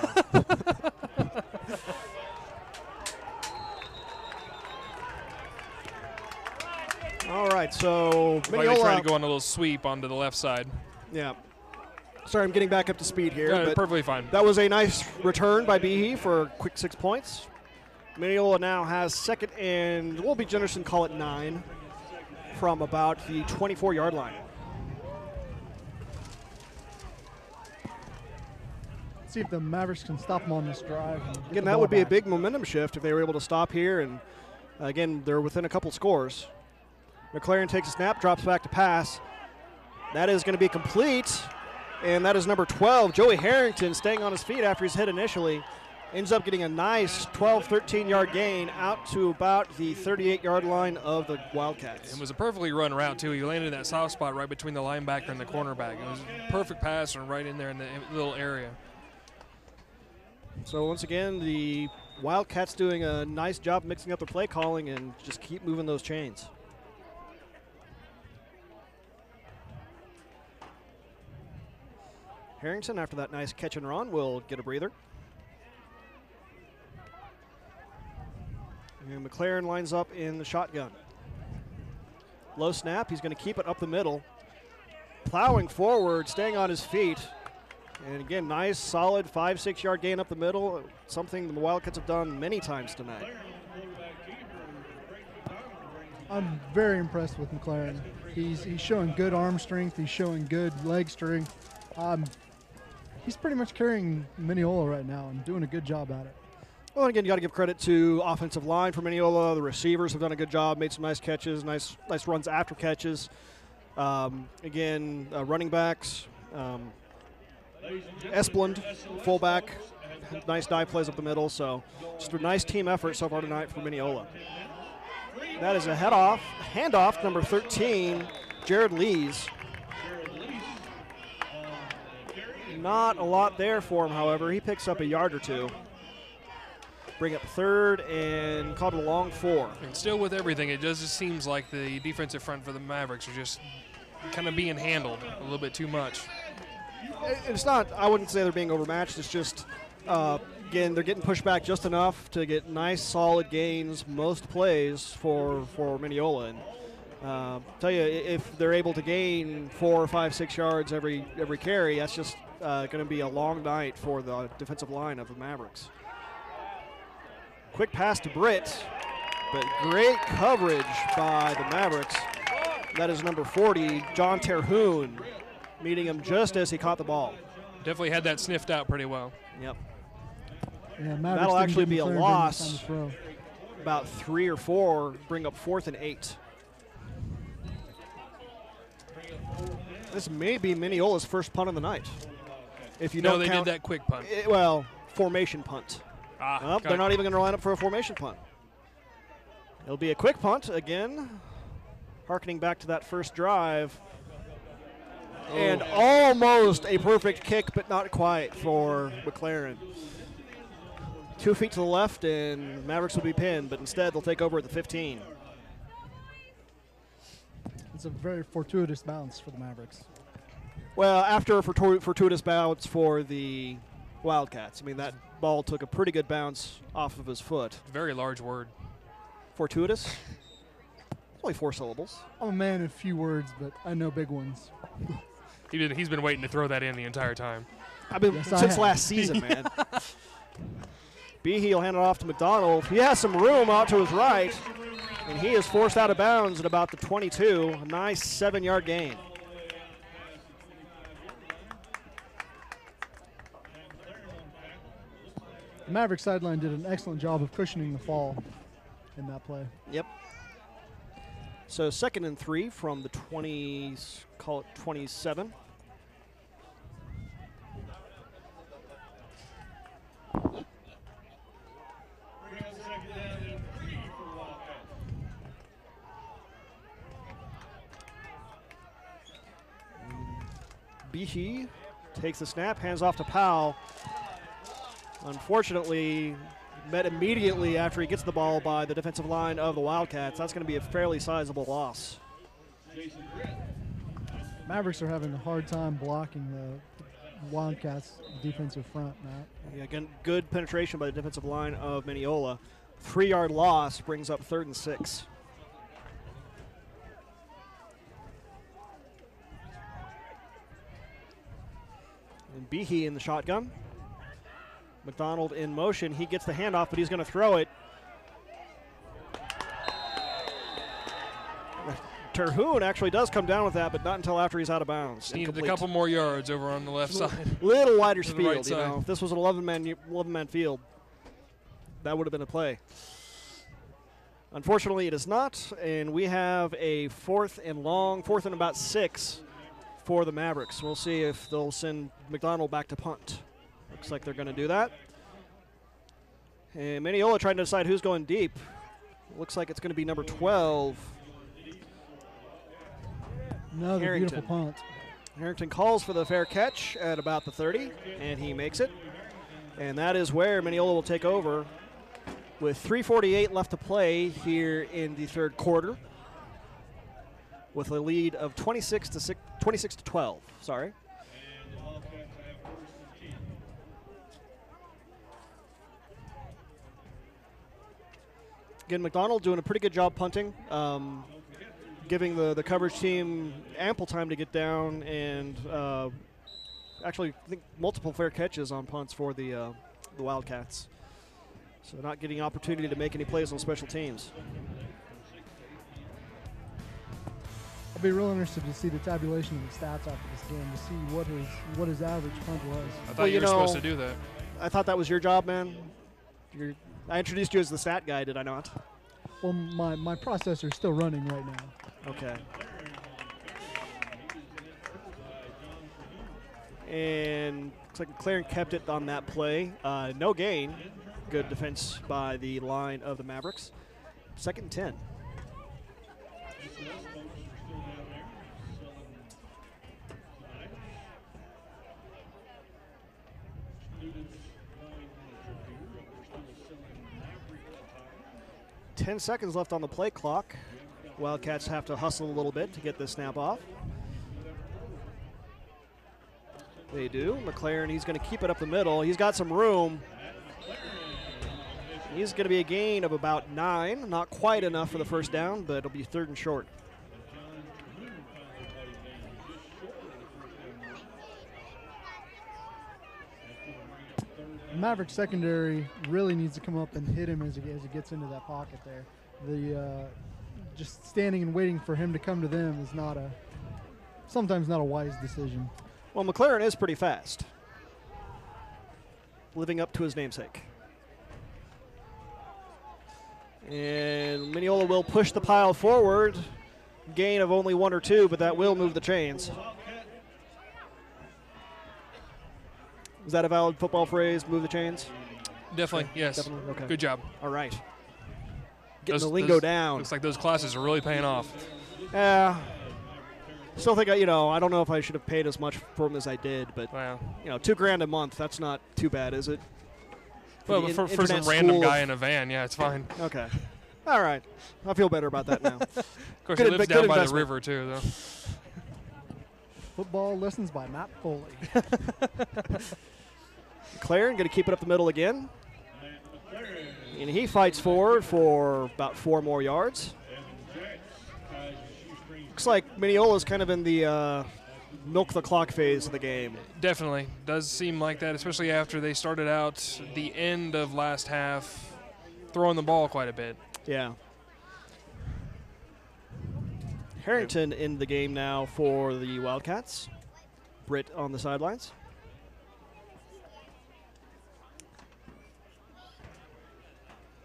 All right, so
Like they try
Minneola.
to go on a little sweep onto the left side.
Yeah. Sorry, I'm getting back up to speed here.
Yeah,
but
perfectly fine.
that was a nice return by Behe for a quick 6 points. Minneola now has second and, we'll be generous and call it 9 from about the 24-yard line.
See if the Mavericks can stop them on this drive. And get
Again,
the
that
ball
would be a
back.
big momentum shift if they were able to stop here. And again, they're within a couple scores. McLaren takes a snap, drops back to pass. That is going to be complete. And that is number 12, Joey Harrington, staying on his feet after he's hit initially. Ends up getting a nice 12, 13-yard gain out to about the 38-yard line of the Wildcats.
It was a perfectly run route, too. He landed in that soft spot right between the linebacker and the cornerback. It was a perfect pass and right in there in the little area.
So once again, the Wildcats doing a nice job mixing up their play calling and just keep moving those chains. Harrington, after that nice catch and run, will get a breather. And McLaren lines up in the shotgun. Low snap. He's going to keep it up the middle. Plowing forward, staying on his feet. And again, nice, solid 5-6 yard gain up the middle. Something the Wildcats have done many times tonight.
I'm very impressed with McLaren. He's showing good arm strength. He's showing good leg strength. He's pretty much carrying Minneola right now and doing a good job at it.
Well, again, you got to give credit to offensive line for Minneola. The receivers have done a good job, made some nice catches, nice runs after catches. Running backs. Esplund, fullback, nice dive plays up the middle. So just a nice team effort so far tonight for Minneola. That is a handoff, number 13, Jared Lees. Not a lot there for him, however. He picks up a yard or two. Bring up third and caught a long 4.
And still with everything, it just seems like the defensive front for the Mavericks are just kind of being handled a little bit too much.
It's not, I wouldn't say they're being overmatched. It's just, again, they're getting pushed back just enough to get nice, solid gains most plays for Minneola. And tell you, if they're able to gain 4, 5, 6 yards every carry, that's just going to be a long night for the defensive line of the Mavericks. Quick pass to Britt, but great coverage by the Mavericks. That is number 40, John Terhune, meeting him just as he caught the ball.
Definitely had that sniffed out pretty well.
Yep.
Yeah,
that'll actually be a loss. About 3 or 4, bring up 4th and 8. This may be Minneola's first punt of the night. If you don't
they
count,
did that quick punt.
Formation punt.
Well,
they're not even going to line up for a formation punt. It'll be a quick punt again, harkening back to that first drive. And almost a perfect kick, but not quite for McLaren. 2 feet to the left, and Mavericks will be pinned, but instead they'll take over at the 15.
It's a very fortuitous bounce for the Mavericks.
Well, after a fortuitous bounce for the Wildcats. I mean, that ball took a pretty good bounce off of his foot.
Very large word.
Fortuitous? It's only 4 syllables.
I'm a man of few words, but I know big ones.
He's been waiting to throw that in the entire time.
I've been since last season, man. Behe will hand it off to McDonald. He has some room out to his right, and he is forced out of bounds at about the 22. A nice 7-yard gain.
The Maverick sideline did an excellent job of cushioning the fall in that play.
Yep. So 2nd and 3 from the 20s, call it 27. Behe takes the snap, hands off to Powell. Unfortunately, met immediately after he gets the ball by the defensive line of the Wildcats. That's going to be a fairly sizable loss.
Mavericks are having a hard time blocking the Wildcats' defensive front, Matt.
Yeah, again, good penetration by the defensive line of Minneola. 3-yard loss brings up 3rd and 6. And Behe in the shotgun. McDonald in motion. He gets the handoff, but he's going to throw it. Terhune actually does come down with that, but not until after he's out of bounds.
Needed a couple more yards over on the left side.
Little wider field,
right
you know. If this was an 11-man field, that would have been a play. Unfortunately, it is not, and we have a 4th and about 6 for the Mavericks. We'll see if they'll send McDonald back to punt. Looks like they're going to do that. And Minneola trying to decide who's going deep. Looks like it's going to be number 12.
Another
Harrington.
beautiful punt.
Harrington calls for the fair catch at about the 30, and he makes it. And that is where Minneola will take over with 3:48 left to play here in the 3rd quarter, with a lead of 26 to 12. Sorry. Again, McDonald doing a pretty good job punting, giving the coverage team ample time to get down, and actually I think multiple fair catches on punts for the Wildcats. So not getting opportunity to make any plays on special teams.
I'll be real interested to see the tabulation of the stats after this game to see what his average punt was.
I thought you were supposed to do that.
I thought that was your job, man. I introduced you as the stat guy, did I not?
Well, my processor's still running right now.
Okay. And looks like McLaren kept it on that play. No gain. Good defense by the line of the Mavericks. 2nd and 10. Ten seconds left on the play clock. Wildcats have to hustle a little bit to get this snap off. They do. McLaren, he's going to keep it up the middle. He's got some room. He's going to be a gain of about 9. Not quite enough for the first down, but it'll be 3rd and short.
Maverick secondary really needs to come up and hit him as he gets into that pocket there. Just standing and waiting for him to come to them is sometimes not a wise decision.
Well, McLaren is pretty fast, living up to his namesake. And Minneola will push the pile forward. Gain of only 1 or 2, but that will move the chains. Is that a valid football phrase, move the chains?
Definitely, yes.
Definitely? Okay.
Good job.
All right. Getting the lingo down.
Looks like those classes are really paying off.
Yeah. Still think, I don't know if I should have paid as much for them as I did, but,
Wow.
$2,000 a month, that's not too bad, is it?
Well, for some random guy in a van, yeah, it's fine.
Okay. All right. I feel better about that now.
Of course,
Good
he lives
good
down by the
investment.
river, too, though.
Football lessons by Matt Foley.
McLaren going to keep it up the middle again. And he fights forward for about 4 more yards. Looks like Minneola's kind of in the milk the clock phase of the game.
Definitely. Does seem like that, especially after they started out the end of last half throwing the ball quite a bit.
Yeah. Harrington in the game now for the Wildcats. Britt on the sidelines.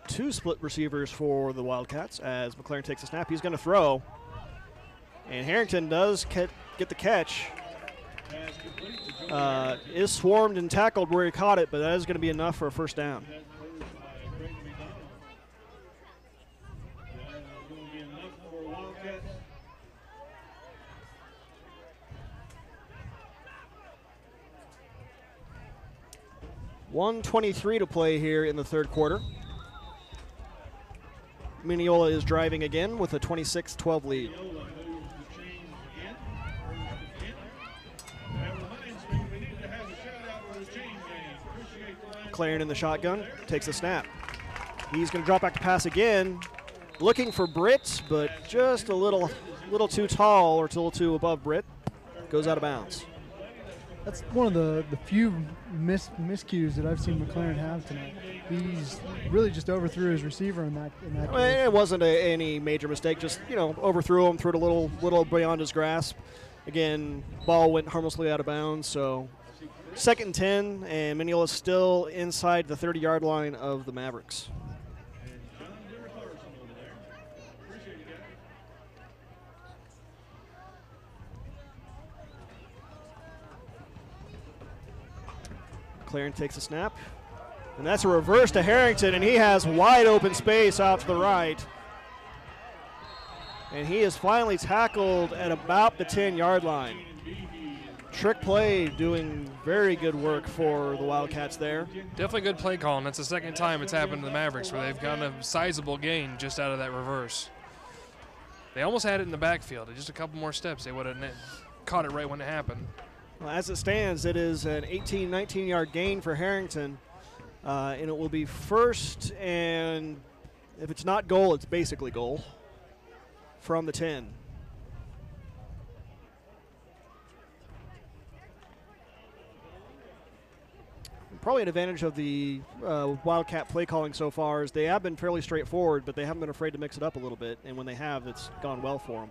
Two split receivers for the Wildcats as McLaren takes a snap. He's going to throw. And Harrington does get the catch. Is swarmed and tackled where he caught it, but that is going to be enough for a first down. .123 to play here in the third quarter. Minneola is driving again with a 26-12 lead. McLaren in the shotgun, takes a snap. He's going to drop back to pass again, looking for Britt, but just a little too tall or a little too above Britt. Goes out of bounds.
That's one of the few miscues that I've seen McLaren have tonight. He's really just overthrew his receiver in that.
Well, it wasn't any major mistake. Just overthrew him, threw it a little beyond his grasp. Again, ball went harmlessly out of bounds. So 2nd and 10, and Minneola's still inside the 30-yard line of the Mavericks. McLaren takes a snap, and that's a reverse to Harrington, and he has wide open space out to the right. And he is finally tackled at about the 10-yard line. Trick play doing very good work for the Wildcats there.
Definitely good play call, and that's the second time it's happened to the Mavericks where they've gotten a sizable gain just out of that reverse. They almost had it in the backfield. Just a couple more steps, they would have caught it right when it happened.
Well, as it stands, it is an 18, 19-yard gain for Harrington, and it will be 1st and If it's not goal, it's basically goal from the 10. Probably an advantage of the Wildcat play calling so far is they have been fairly straightforward, but they haven't been afraid to mix it up a little bit, and when they have, it's gone well for them.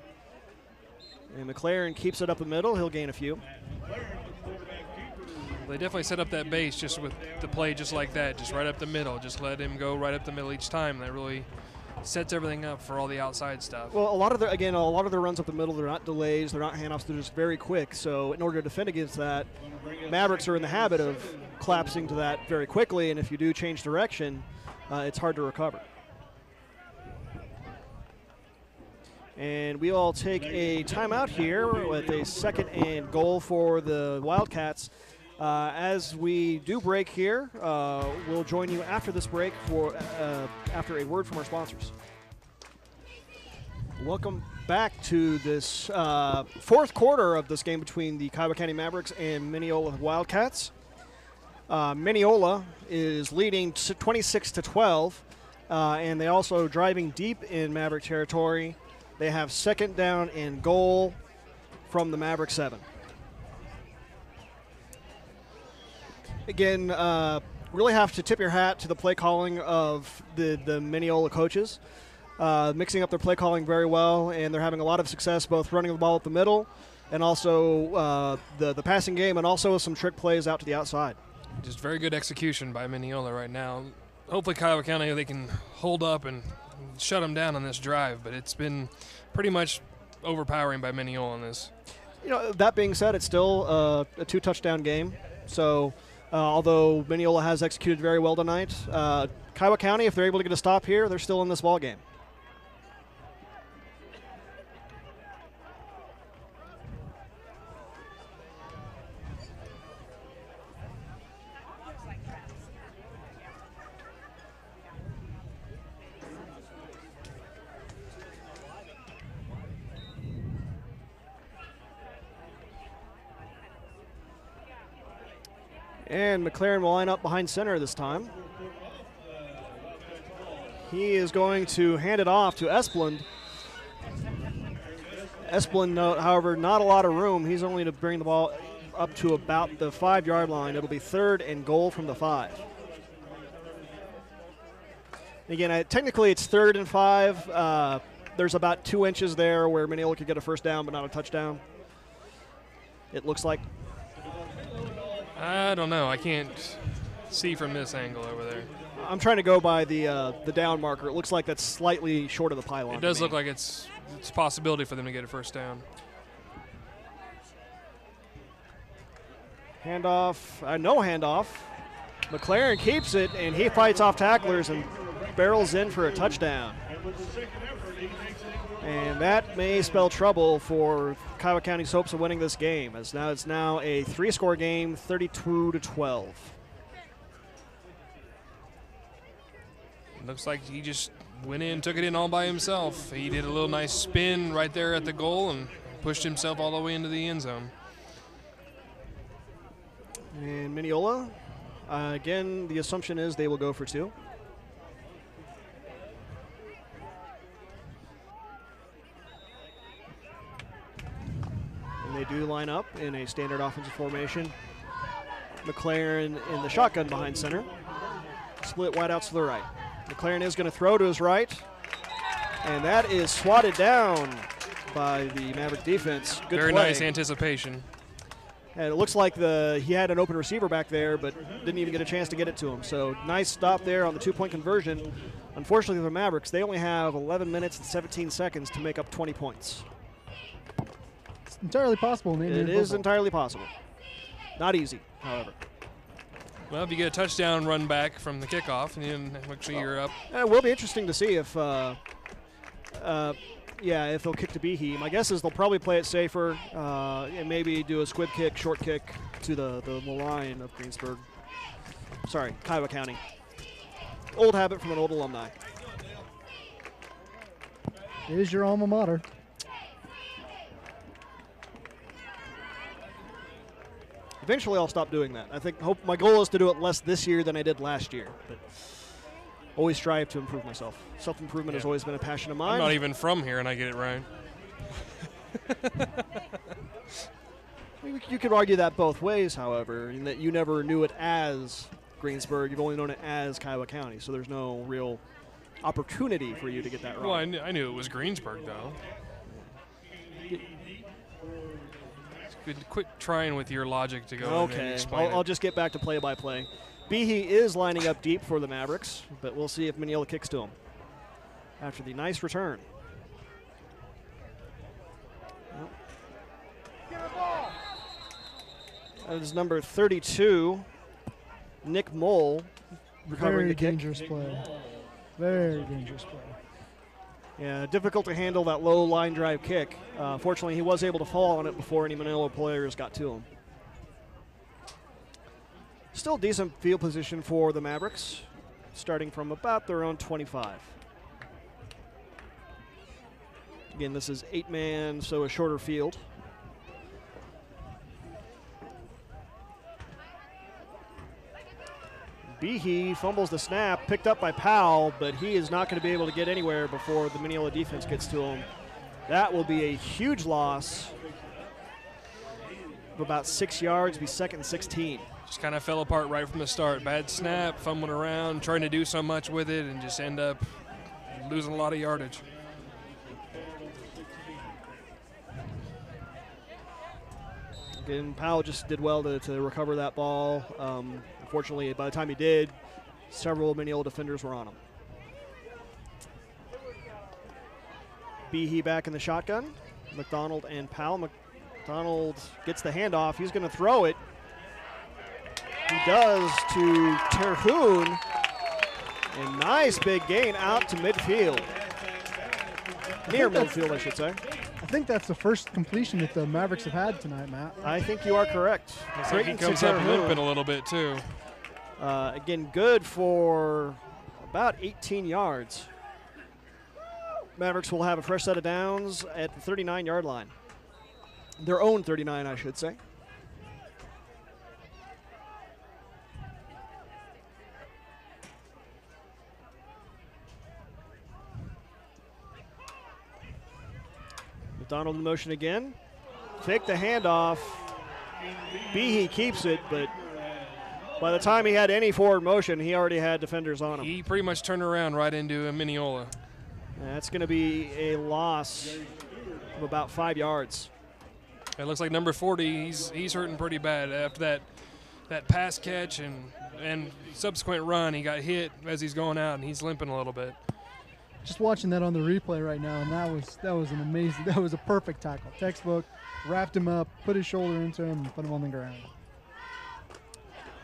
And McLaren keeps it up the middle. He'll gain a few.
They definitely set up that base just with the play just like that, just right up the middle. Just let him go right up the middle each time. That really sets everything up for all the outside stuff.
Well, a lot of their runs up the middle, they're not delays, they're not handoffs, they're just very quick. So in order to defend against that, Mavericks are in the habit of collapsing to that very quickly, and if you do change direction, it's hard to recover. And we all take a timeout here with a 2nd and goal for the Wildcats. As we do break here, we'll join you after this break for after a word from our sponsors. Welcome back to this 4th quarter of this game between the Kiowa County Mavericks and Minneola Wildcats. Minneola is leading 26-12, and they also driving deep in Maverick territory. They have 2nd down and goal from the Maverick 7. Again, really have to tip your hat to the play calling of the Minneola coaches, mixing up their play calling very well, and they're having a lot of success both running the ball up the middle and also the passing game, and also some trick plays out to the outside.
Just very good execution by Minneola right now. Hopefully Kiowa County, they can hold up and shut them down on this drive, but it's been pretty much overpowering by Minneola on this.
You know, that being said, it's still a 2-touchdown game, so although Minneola has executed very well tonight, Kiowa County, if they're able to get a stop here, they're still in this ball game. And McLaren will line up behind center this time. He is going to hand it off to Esplund. Esplund, however, not a lot of room. He's only to bring the ball up to about the 5-yard line. It'll be 3rd and goal from the 5. Again, technically it's 3rd and 5. There's about 2 inches there where Minneola could get a first down but not a touchdown. It looks like.
I don't know. I can't see from this angle over there.
I'm trying to go by the down marker. It looks like that's slightly short of the pylon.
It does look like it's a possibility for them to get a first down.
Handoff, no handoff. McLaren keeps it, and he fights off tacklers and barrels in for a touchdown. And that may spell trouble for Kiowa County's hopes of winning this game, as now it's now a 3-score game, 32-12.
Looks like he just went in, took it in all by himself. He did a little nice spin right there at the goal and pushed himself all the way into the end zone.
And Minneola, again, the assumption is they will go for 2. And they do line up in a standard offensive formation. McLaren in the shotgun behind center. Split wideouts to the right. McLaren is going to throw to his right. And that is swatted down by the Maverick defense. Good
Very
play.
nice anticipation.
And it looks like he had an open receiver back there, but didn't even get a chance to get it to him. So nice stop there on the 2-point conversion. Unfortunately for the Mavericks, they only have 11 minutes and 17 seconds to make up 20 points.
It's entirely possible in Indian
It is
football.
entirely possible. Not easy, however.
Well, if you get a touchdown run back from the kickoff, and then actually you're up.
It will be interesting to see if they'll kick to Behe. My guess is they'll probably play it safer and maybe do a squib kick, short kick to the line of Greensburg. Sorry, Kiowa County. Old habit from an old alumni.
It is your alma mater.
Eventually, I'll stop doing that. My goal is to do it less this year than I did last year, but always strive to improve myself. Self-improvement has always been a passion of mine.
I'm not even from here, and I get it right.
You could argue that both ways, however, in that you never knew it as Greensburg. You've only known it as Kiowa County, so there's no real opportunity for you to get that wrong.
Well, I knew it was Greensburg, though. Quit trying with your logic to go in and
Okay,
explain
I'll
it.
just get back to play-by-play. Behe is lining up deep for the Mavericks, but we'll see if Minneola kicks to him after the nice return. That is number 32, Nick Mole, recovering
Very
the kick.
dangerous play. Very dangerous play.
Yeah, difficult to handle that low line drive kick. Fortunately, he was able to fall on it before any Minneola players got to him. Still decent field position for the Mavericks, starting from about their own 25. Again, this is 8-man, so a shorter field. Behe fumbles the snap, picked up by Powell, but he is not going to be able to get anywhere before the Minneola defense gets to him. That will be a huge loss of about 6 yards, be second and 16.
Just kind of fell apart right from the start. Bad snap, fumbling around, trying to do so much with it, and just end up losing a lot of yardage.
Again, Powell just did well to recover that ball. Unfortunately, by the time he did, several Minneola defenders were on him. Behe back in the shotgun. McDonald and Powell. McDonald gets the handoff. He's going to throw it. He does to Terhune. A nice big gain out to midfield. Near midfield, I should say.
I think that's the first completion that the Mavericks have had tonight, Matt.
I think you are correct.
Looks like he comes up limping a little bit, too.
Again, good for about 18 yards. Mavericks will have a fresh set of downs at the 39-yard line. Their own 39, I should say. McDonald in motion again. Fake the handoff. Behe keeps it, but by the time he had any forward motion, he already had defenders on him.
He pretty much turned around right into a Minneola.
That's going to be a loss of about 5 yards.
It looks like number 40, he's hurting pretty bad after that pass catch and subsequent run. He got hit as he's going out, and he's limping a little bit.
Just watching that on the replay right now, and that was an amazing, that was a perfect tackle. Textbook, wrapped him up, put his shoulder into him, and put him on the ground.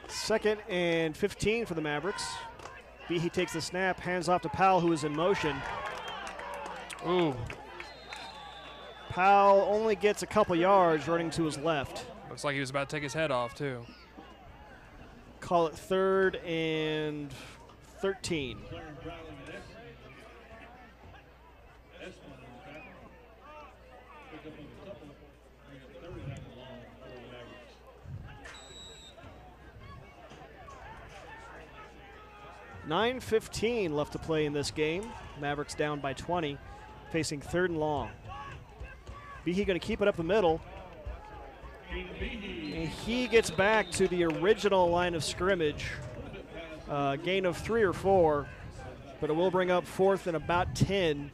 2nd and 15 for the Mavericks. Behe takes the snap, hands off to Powell, who is in motion.
Ooh.
Powell only gets a couple yards running to his left.
Looks like he was about to take his head off, too.
Call it 3rd and 13. .9:15 left to play in this game. Mavericks down by 20, facing 3rd and long. Behe going to keep it up the middle. And he gets back to the original line of scrimmage. Gain of 3 or 4, but it will bring up 4th and about 10.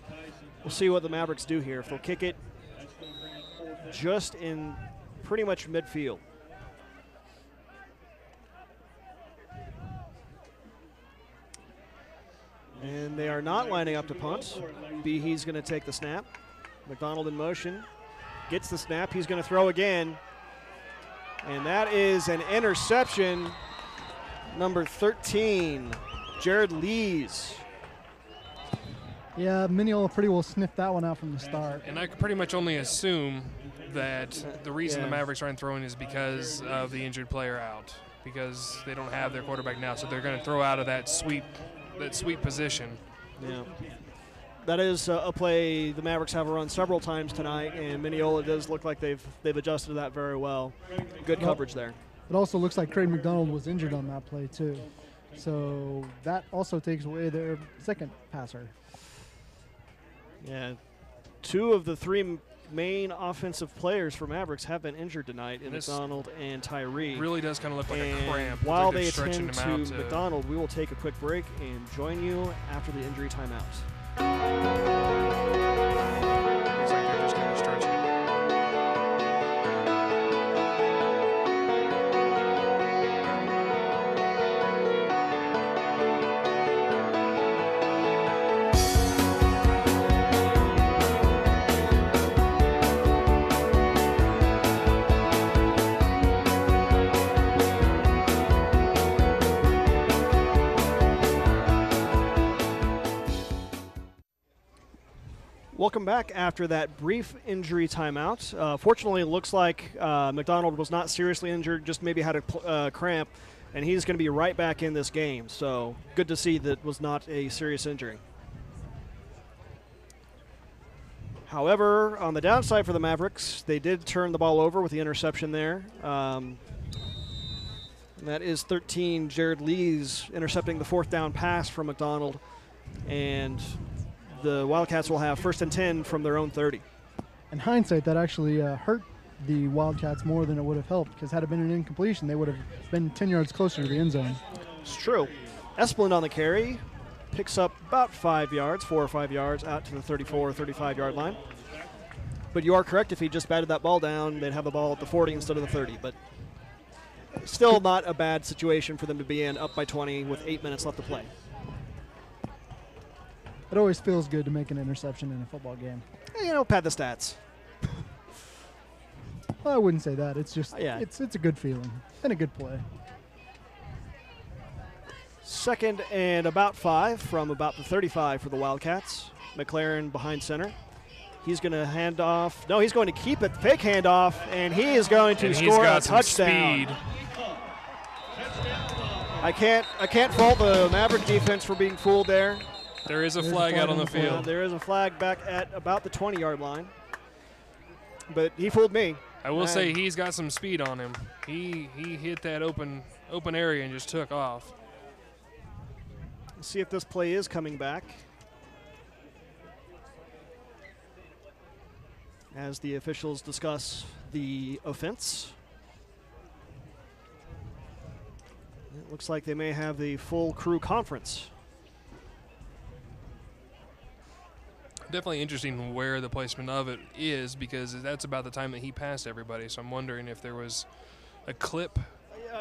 We'll see what the Mavericks do here. If they'll kick it just in pretty much midfield. And they are not lining up to punt. Behe's going to take the snap. McDonald in motion. Gets the snap. He's going to throw again. And that is an interception. Number 13, Jared Lees.
Yeah, Minneola pretty well sniffed that one out from the start.
And I could pretty much only assume that the reason the Mavericks aren't throwing is because of the injured player out, because they don't have their quarterback now, so they're going to throw out of that sweep position.
Yeah. That is a play the Mavericks have run several times tonight, and Minneola does look like they've adjusted to that very well. Good coverage there.
It also looks like Craig McDonald was injured on that play, too. So that also takes away their second passer.
Yeah, 2 of the 3 main offensive players for Mavericks have been injured tonight in
This
McDonald and Tyree.
Really does kind of look like
and
a cramp.
while
Looks like
they
they're stretching
attend
him out
to McDonald, we will take a quick break and join you after the injury timeout.
Looks like they're just kind of stretching.
Welcome back after that brief injury timeout. Fortunately, it looks like McDonald was not seriously injured, just maybe had a cramp, and he's going to be right back in this game. So good to see that was not a serious injury. However, on the downside for the Mavericks, they did turn the ball over with the interception there. And that is 13, Jared Lees intercepting the 4th down pass from McDonald. And the Wildcats will have 1st and 10 from their own 30.
In hindsight, that actually hurt the Wildcats more than it would have helped, because had it been an incompletion, they would have been 10 yards closer to the end zone.
It's true. Esplin on the carry picks up about 5 yards, 4 or 5 yards out to the 34 or 35-yard line. But you are correct. If he just batted that ball down, they'd have the ball at the 40 instead of the 30. But still not a bad situation for them to be in, up by 20 with 8 minutes left to play.
It always feels good to make an interception in a football game.
You know, pad the stats.
Well, I wouldn't say that. It's just,
Yeah.
it's a good feeling and a good play.
2nd and about 5 from about the 35 for the Wildcats. McLaren behind center. He's going to hand off. No, he's going to keep it. Fake handoff, and he is going to score a touchdown.
Speed.
I can't fault the Maverick defense for being fooled there.
There is a flag out on the field.
There is a flag back at about the 20-yard line. But he fooled me.
I will say he's got some speed on him. He hit that open area and just took off.
Let's see if this play is coming back. As the officials discuss the offense. It looks like they may have the full crew conference.
Definitely interesting where the placement of it is, because that's about the time that he passed everybody. So I'm wondering if there was a clip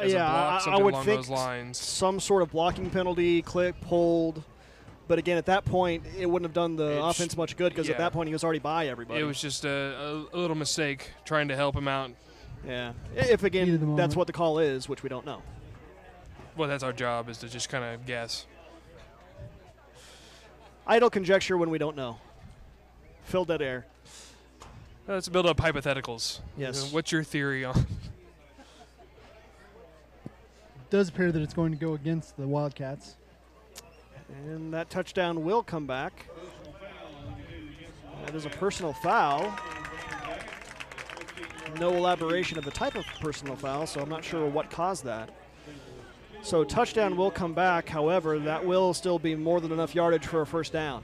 as a block, something
I would
along
think
those lines.
some sort of blocking penalty, clip, hold. But again, at that point, it wouldn't have done the offense much good, because at that point he was already by everybody.
It was just a little mistake trying to help him out.
Yeah. If,
Heat of the
again,
moment.
that's what the call is, which we don't know.
Well, that's our job, is to just kind of guess.
Idle conjecture when we don't know. Fill dead air.
Let's build up hypotheticals.
Yes.
What's your theory on?
It does appear that it's going to go against the Wildcats.
And that touchdown will come back. That is a personal foul. No elaboration of the type of personal foul, so I'm not sure what caused that. So touchdown will come back. However, that will still be more than enough yardage for a 1st down.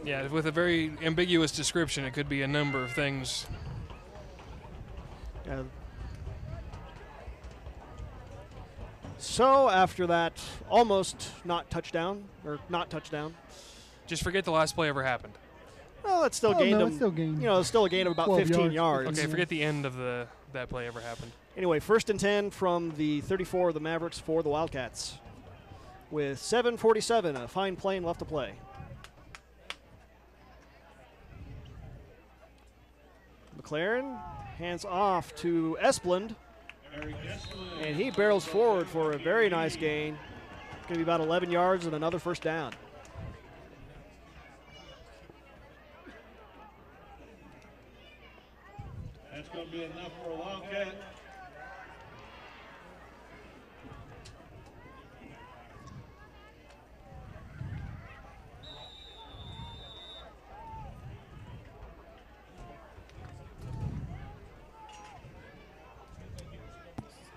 Yeah, with a very ambiguous description, it could be a number of things.
So after that, almost not touchdown.
Just forget the last play ever happened.
Well, it still gained
no,
him.
it's still gained.
You know, it's still a gain of about
12
15
yards.
yards.
Okay, forget the end of that play ever happened.
Anyway, 1st and 10 from the 34 of the Mavericks for the Wildcats. With 7:47, a fine play and left to play. McLaren hands off to Esplin, and he barrels forward for a very nice gain. Going to be about 11 yards and another 1st down.
That's going to be enough for a Wildcat.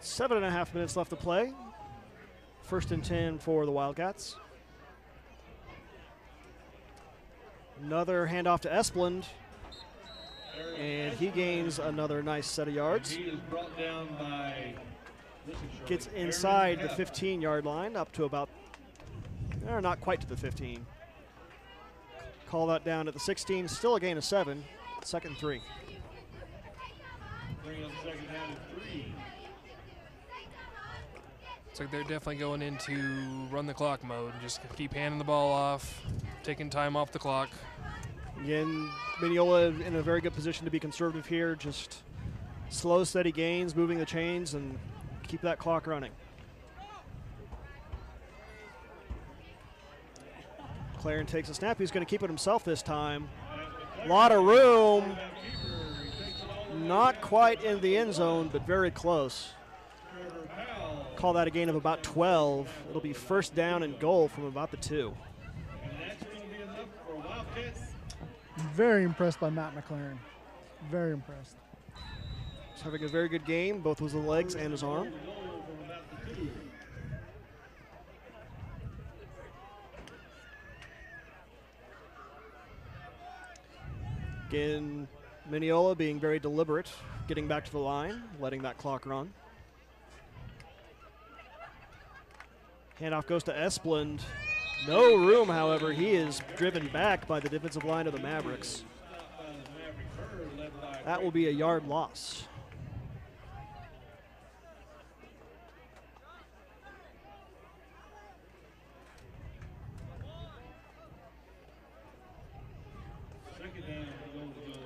7.5 minutes left to play. 1st and 10 for the Wildcats. Another handoff to Esplund, and he gains another nice set of yards.
He is brought down by
Gets inside the 15-yard line, up to about, not quite to the 15. Call that down at the 16, still a gain of 7, 2nd and 3.
Bring up 2nd down and 3.
Looks like they're definitely going into run the clock mode. Just keep handing the ball off, taking time off the clock.
Again, Minneola in a very good position to be conservative here. Just slow, steady gains, moving the chains, and keep that clock running. Claren takes a snap. He's going to keep it himself this time. A lot of room. Not quite in the end zone, but very close. Call that a gain of about 12. It'll be 1st down and goal from about the 2.
And that's going to be enough for Wildcats.
Very impressed by Matt McLaren. Very impressed.
He's having a very good game, both with his legs and his arm. Again, Minneola being very deliberate, getting back to the line, letting that clock run. Handoff goes to Esplund. No room, however. He is driven back by the defensive line of the Mavericks. That will be a yard loss.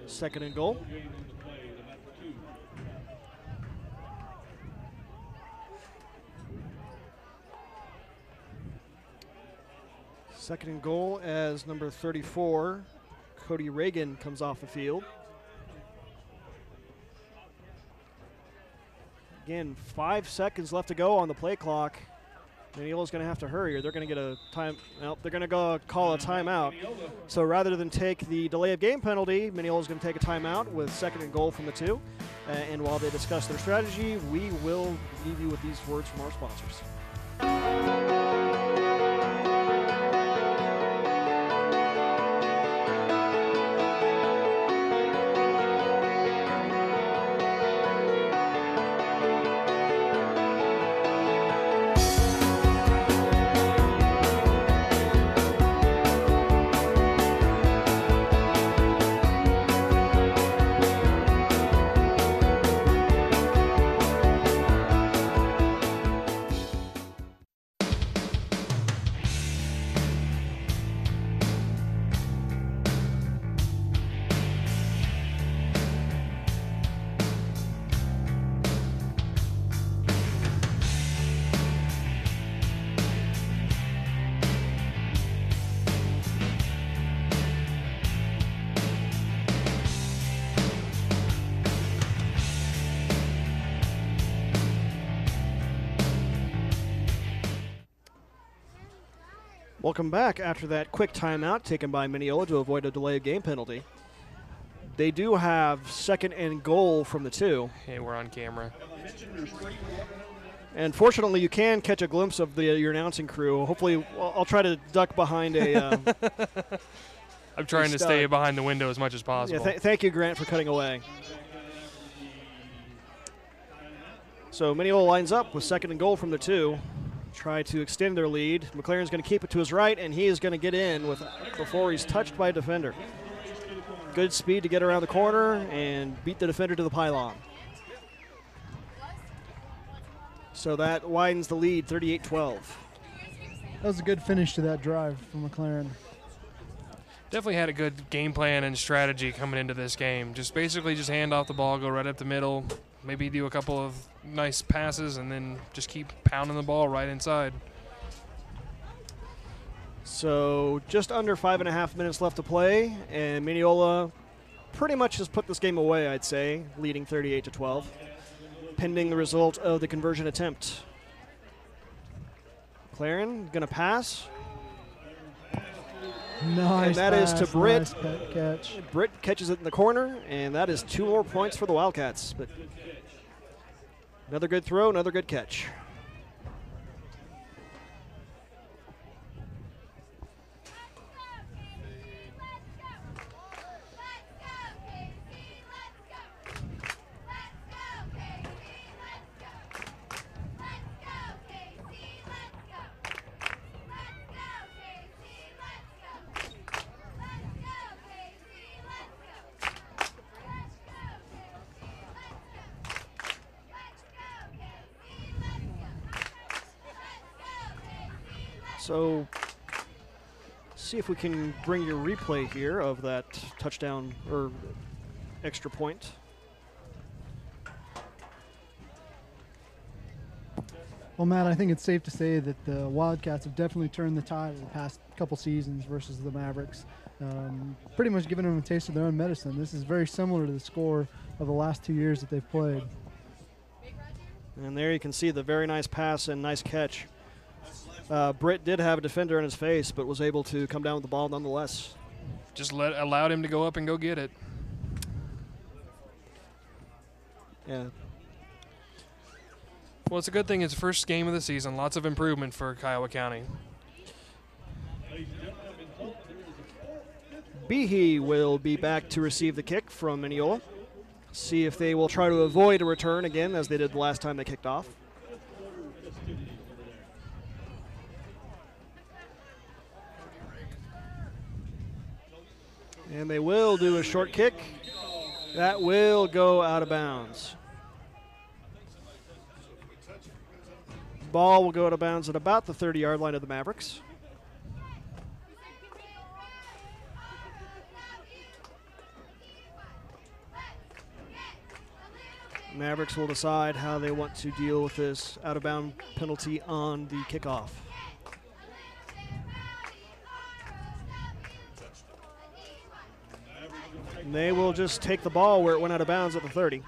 Second and goal. Second and goal as number 34, Cody Reagan, comes off the field. Again, 5 seconds left to go on the play clock. Minneola's going to have to hurry, or they're going to get a time. Well, they're going to go call a timeout. So rather than take the delay of game penalty, Minneola's going to take a timeout with 2nd and goal from the 2. And while they discuss their strategy, we will leave you with these words from our sponsors. Welcome back after that quick timeout taken by Minneola to avoid a delay of game penalty. They do have 2nd and goal from the 2.
Hey, we're on camera.
And fortunately, you can catch a glimpse of your announcing crew. Hopefully, I'll try to duck behind a.
I'm trying to stay behind the window as much as possible.
Yeah, thank you, Grant, for cutting away. So Minneola lines up with 2nd and goal from the 2. Try to extend their lead. McLaren's going to keep it to his right, and he is going to get in before he's touched by a defender. Good speed to get around the corner and beat the defender to the pylon. So that widens the lead, 38-12.
That was a good finish to that drive from McLaren.
Definitely had a good game plan and strategy coming into this game. Basically just hand off the ball, go right up the middle, maybe do a couple of nice passes, and then just keep pounding the ball right inside.
So just under 5.5 minutes left to play, and Minneola pretty much has put this game away, I'd say, leading 38-12, pending the result of the conversion attempt. McLaren going to pass.
Nice.
And that is to Britt.
Nice catch.
Britt catches it in the corner, and that is 2 more points for the Wildcats. But Another good throw, another good catch. So, see if we can bring your replay here of that touchdown or extra point.
Well, Matt, I think it's safe to say that the Wildcats have definitely turned the tide in the past couple seasons versus the Mavericks. Pretty much giving them a taste of their own medicine. This is very similar to the score of the last 2 years that they've played.
And there you can see the very nice pass and nice catch. Britt did have a defender in his face, but was able to come down with the ball nonetheless.
Just allowed him to go up and go get it.
Yeah.
Well, it's a good thing it's the first game of the season. Lots of improvement for Kiowa County.
Behe will be back to receive the kick from Minneola. See if they will try to avoid a return again, as they did the last time they kicked off. And they will do a short kick. That will go out of bounds. Ball will go out of bounds at about the 30-yard line of the Mavericks. Mavericks will decide how they want to deal with this out-of-bound penalty on the kickoff. And they will just take the ball where it went out of bounds at the 30.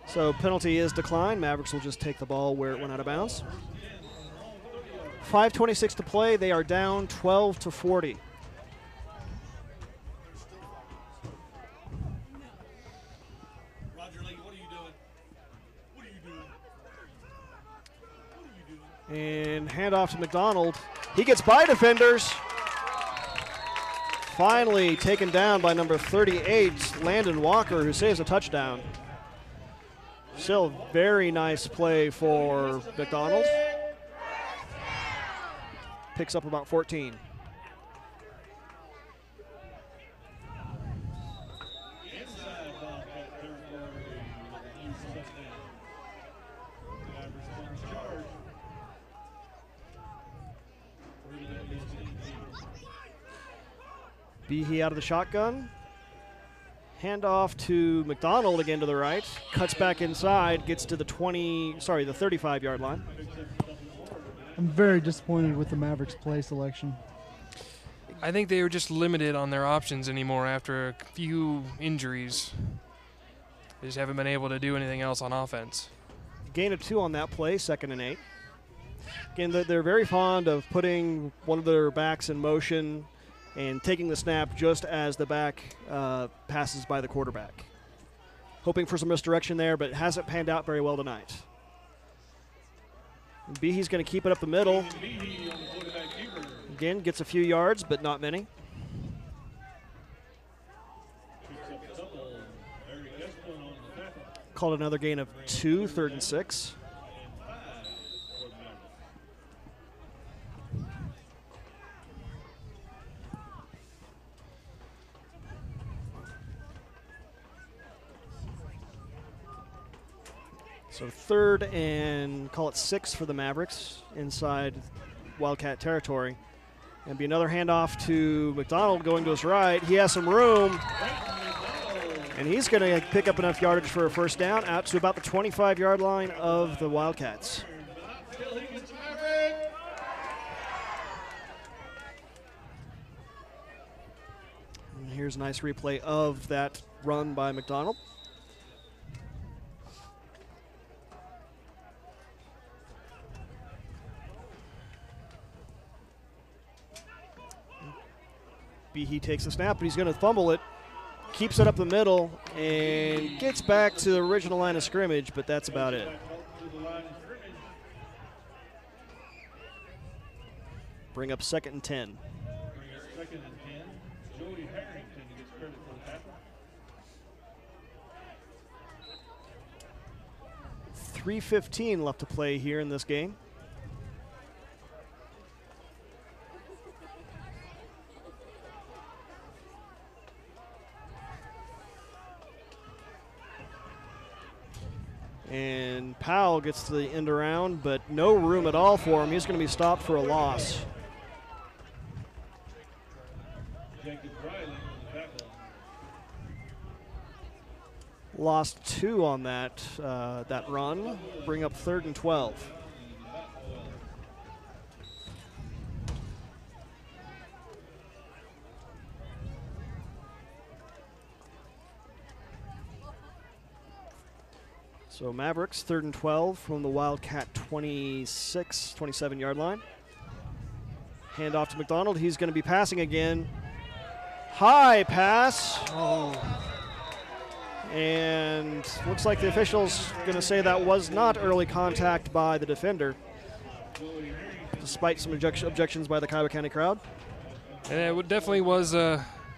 So penalty is declined. Mavericks will just take the ball where it went out of bounds. 5:26 to play. They are down 12-40. And handoff to McDonald. He gets by defenders. Finally taken down by number 38, Landon Walker, who saves a touchdown. Still very nice play for McDonald. Picks up about 14. Behe out of the shotgun. Handoff to McDonald again to the right. Cuts back inside, gets to the 35-yard line.
I'm very disappointed with the Mavericks' play selection.
I think they were just limited on their options anymore after a few injuries. They just haven't been able to do anything else on offense.
Gain of 2 on that play, 2nd and 8. Again, they're very fond of putting one of their backs in motion and taking the snap just as the back passes by the quarterback. Hoping for some misdirection there, but it hasn't panned out very well tonight. Behe's going to keep it up the middle. Again, gets a few yards, but not many. Called another gain of 2, 3rd and 6. So 3rd and call it 6 for the Mavericks inside Wildcat territory. And be another handoff to McDonald going to his right. He has some room. And he's going to pick up enough yardage for a first down out to about the 25-yard line of the Wildcats. And here's a nice replay of that run by McDonald. Behe takes the snap, but he's going to fumble it. keeps it up the middle and gets back to the original line of scrimmage, but that's about it. Bring up 2nd and 10.
2nd and 10. Joey Harrington gets credit for the tackle.
3:15 left to play here in this game. And Powell gets to the end around, but no room at all for him. He's going to be stopped for a loss.
Jacob Riley on the tackle.
Lost 2 on that run. Bring up 3rd and 12. So Mavericks 3rd and 12 from the Wildcat 27-yard line. Hand off to McDonald. He's going to be passing again. High pass.
Oh.
And looks like the official's going to say that was not early contact by the defender, despite some objections by the Kiowa County crowd.
And it definitely was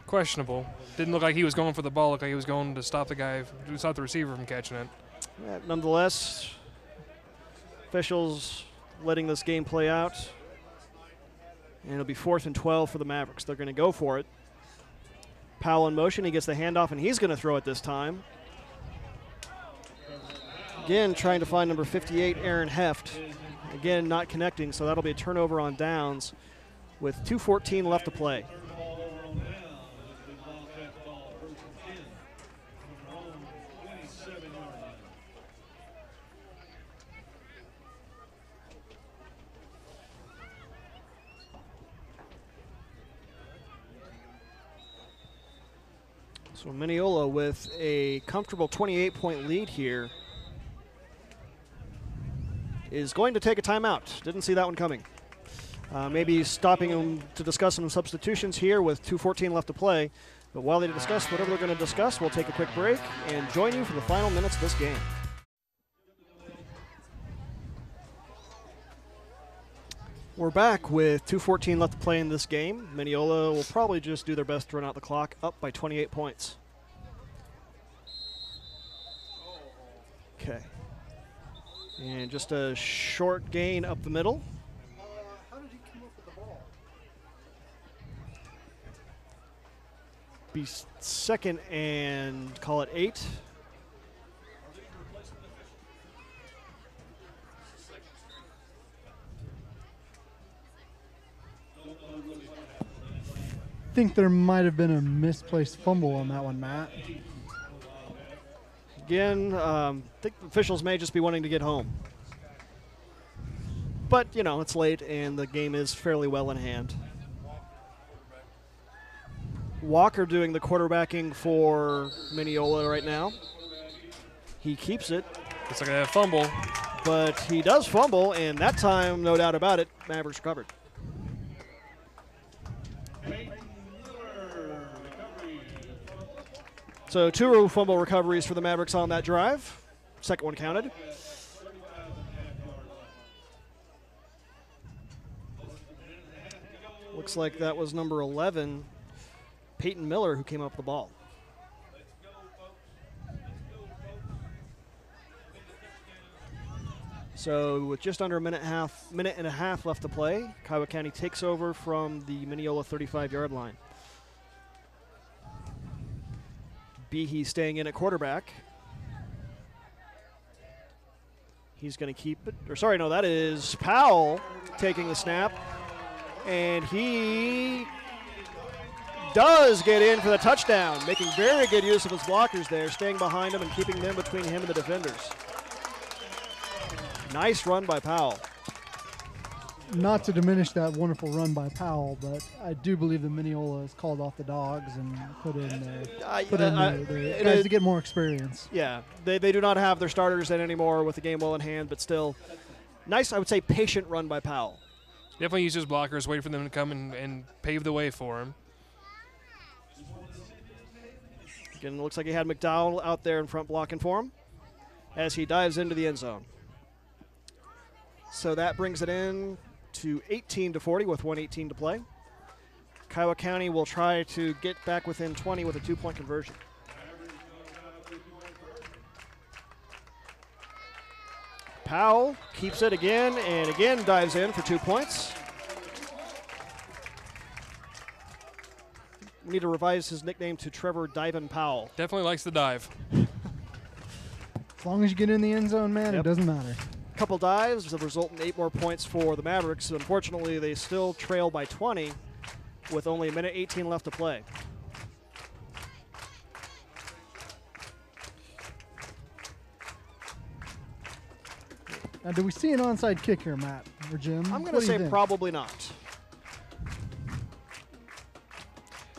questionable. Didn't look like he was going for the ball. Looked like he was going to stop the receiver from catching it.
Yeah, nonetheless, officials letting this game play out. And it'll be 4th and 12 for the Mavericks. They're going to go for it. Powell in motion. He gets the handoff, and he's going to throw it this time. Again, trying to find number 58, Aaron Heft. Again, not connecting, so that'll be a turnover on downs with 2:14 left to play. So Minneola with a comfortable 28-point lead here is going to take a timeout. Didn't see that one coming. Maybe stopping them to discuss some substitutions here with 2:14 left to play. But while they discuss whatever they're going to discuss, we'll take a quick break and join you for the final minutes of this game. We're back with 2:14 left to play in this game. Minneola will probably just do their best to run out the clock, up by 28 points. Okay. And just a short gain up the middle.
How did he come up with the ball?
Be 2nd and call it 8.
I think there might have been a misplaced fumble on that one, Matt.
Again, I think officials may just be wanting to get home. But, you know, it's late and the game is fairly well in hand. Walker doing the quarterbacking for Minneola right now. He keeps it.
It's like a fumble.
But he does fumble, and that time, no doubt about it, Mavericks recovered. So 2 fumble recoveries for the Mavericks on that drive. Second one counted. Looks like that was number 11, Peyton Miller, who came up with the ball. So with just under a minute and a half left to play, Kiowa County takes over from the Minneola 35-yard line. Behe staying in at quarterback. He's going to keep it. Or sorry, no, that is Powell taking the snap. And he does get in for the touchdown, making very good use of his blockers there, staying behind him and keeping them between him and the defenders. Nice run by Powell.
Not to diminish that wonderful run by Powell, but I do believe that Minneola has called off the dogs and put in their guys to get more experience.
Yeah, they do not have their starters in anymore with the game well in hand, but still nice, I would say, patient run by Powell.
Definitely use his blockers, wait for them to come and pave the way for him.
And it looks like he had McDowell out there in front blocking for him as he dives into the end zone. So that brings it in to 18-40 with 1:18 to play. Kiowa County will try to get back within 20 with a 2-point conversion. Powell keeps it again and again dives in for 2 points. We need to revise his nickname to Trevor Divin Powell.
Definitely likes the dive.
As long as you get in the end zone, man,
Yep.
it doesn't matter.
Couple dives that result in 8 more points for the Mavericks. Unfortunately, they still trail by 20 with only 1:18 left to play.
Now, do we see an onside kick here, Matt or Jim?
I'm going
What
to
do you
say
think?
probably not.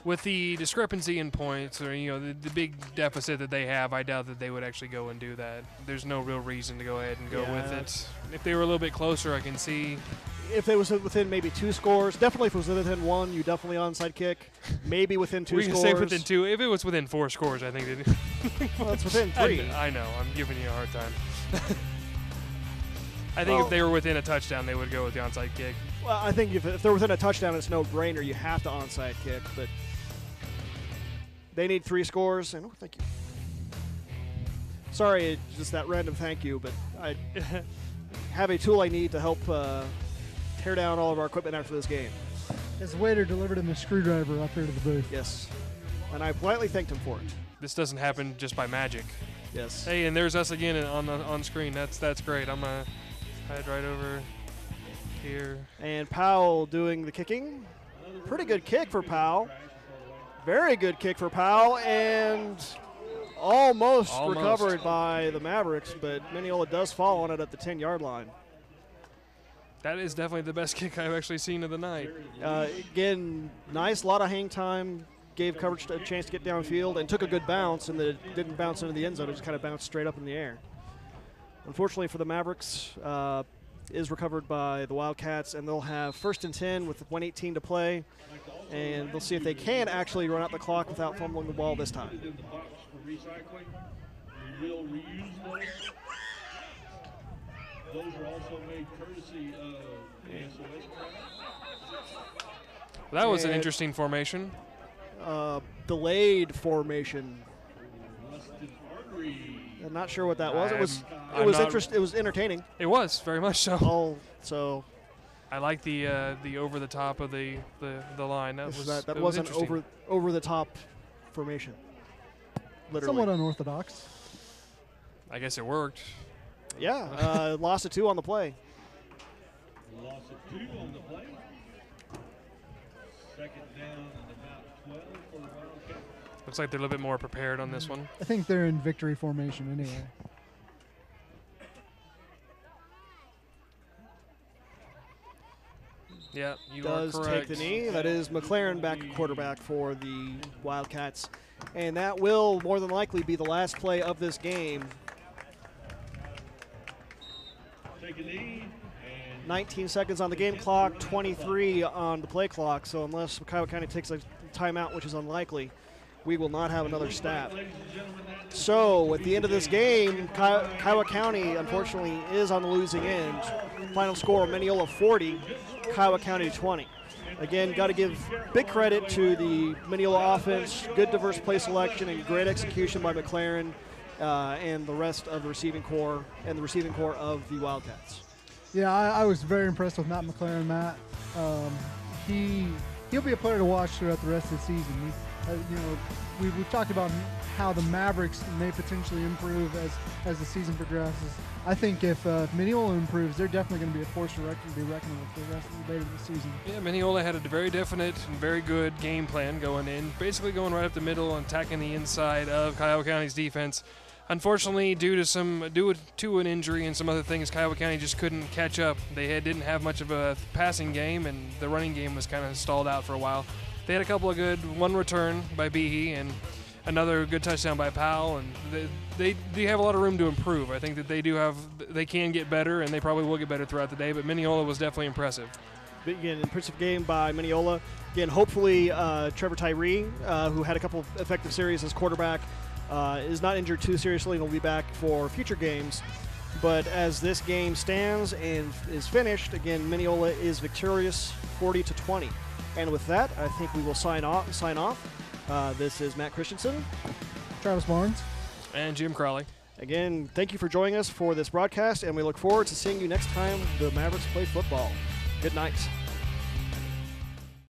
With the discrepancy in points, or the big deficit that they have, I doubt that they would actually go and do that. There's no real reason to go ahead and go with
Yeah.
it. If they were a little bit closer, I can see.
If it was within maybe 2 scores, definitely if it was within 1, you definitely onside kick. Maybe within 2
We can
scores.
say within 2. If it was within 4 scores, I think they'd.
Well, it's within 3.
I know. I'm giving you a hard time. I think if they were within a touchdown, they would go with the onside kick.
Well, I think if they're within a touchdown, it's no brainer. You have to onside kick, but they need 3 scores. And thank you. Sorry, it's just that random thank you, but I have a tool I need to help tear down all of our equipment after this game.
His waiter delivered him a screwdriver up here to the booth.
Yes, and I politely thanked him for it.
This doesn't happen just by magic.
Yes.
Hey, and there's us again on screen. That's great. I'm gonna head right over here.
And Powell doing the kicking. Pretty good kick for Powell. Very good kick for Powell, and almost recovered by the Mavericks, but Minneola does fall on it at the 10-yard line.
That is definitely the best kick I've actually seen of the night.
Again, nice, lot of hang time, gave coverage a chance to get downfield, and took a good bounce, and it didn't bounce into the end zone. It just kind of bounced straight up in the air. Unfortunately for the Mavericks, is recovered by the Wildcats, and they'll have 1st and 10 with 1:18 to play, and they'll see if they can actually run out the clock without fumbling the ball this time.
In the box for recycling. We will reuse those. Those are also made courtesy of the SOS crowd.
That was an
And-
interesting formation.
Delayed formation.
Rusted artery.
I'm not sure what that was.
I'm
It was
not-
It was entertaining.
It was very much so.
So
I like the over the top of the line. That was
that
it
was an
interesting.
over the top formation. Literally.
Somewhat unorthodox.
I guess it worked.
Yeah, lost of 2 on the play.
Loss of 2 on the play. 2nd down and about 12 for the Wildcats.
Looks like they're a little bit more prepared on this one.
I think they're in victory formation anyway.
Yeah, you
Does
are
take
correct.
the knee. That is McLaren back at quarterback for the Wildcats. And that will more than likely be the last play of this game.
Take a knee. And
19 seconds on the game clock, 23 on the play clock. So unless Kiowa County takes a timeout, which is unlikely, we will not have another stat.
ladies and gentlemen, that's
So at the end of this game, Kiowa County unfortunately is on the losing end. Final score: Minneola 40, Kiowa County 20. Again, got to give big credit to the Minneola offense. Good diverse play selection and great execution by McLaren and the rest of the receiving core of the Wildcats.
Yeah, I was very impressed with Matt McLaren. Matt, he'll be a player to watch throughout the rest of the season. We've talked about how the Mavericks may potentially improve as the season progresses. I think if Minneola improves, they're definitely going to be a force to be reckoned with for the rest of the season.
Yeah, Minneola had a very definite and very good game plan going in, basically going right up the middle and attacking the inside of Kiowa County's defense. Unfortunately, due to an injury and some other things, Kiowa County just couldn't catch up. They didn't have much of a passing game, and the running game was kind of stalled out for a while. They had a couple of one return by Behe and another good touchdown by Powell, and they have a lot of room to improve. I think that they can get better, and they probably will get better throughout the day, but Minneola was definitely impressive.
again, impressive game by Minneola. Again, hopefully Trevor Tyree, who had a couple of effective series as quarterback, is not injured too seriously and will be back for future games. But as this game stands and is finished, again, Minneola is victorious 40-20. And with that, I think we will sign off. This is Matt Christensen.
Travis Barnes.
And Jim Crowley.
Again, thank you for joining us for this broadcast, and we look forward to seeing you next time the Mavericks play football. Good night.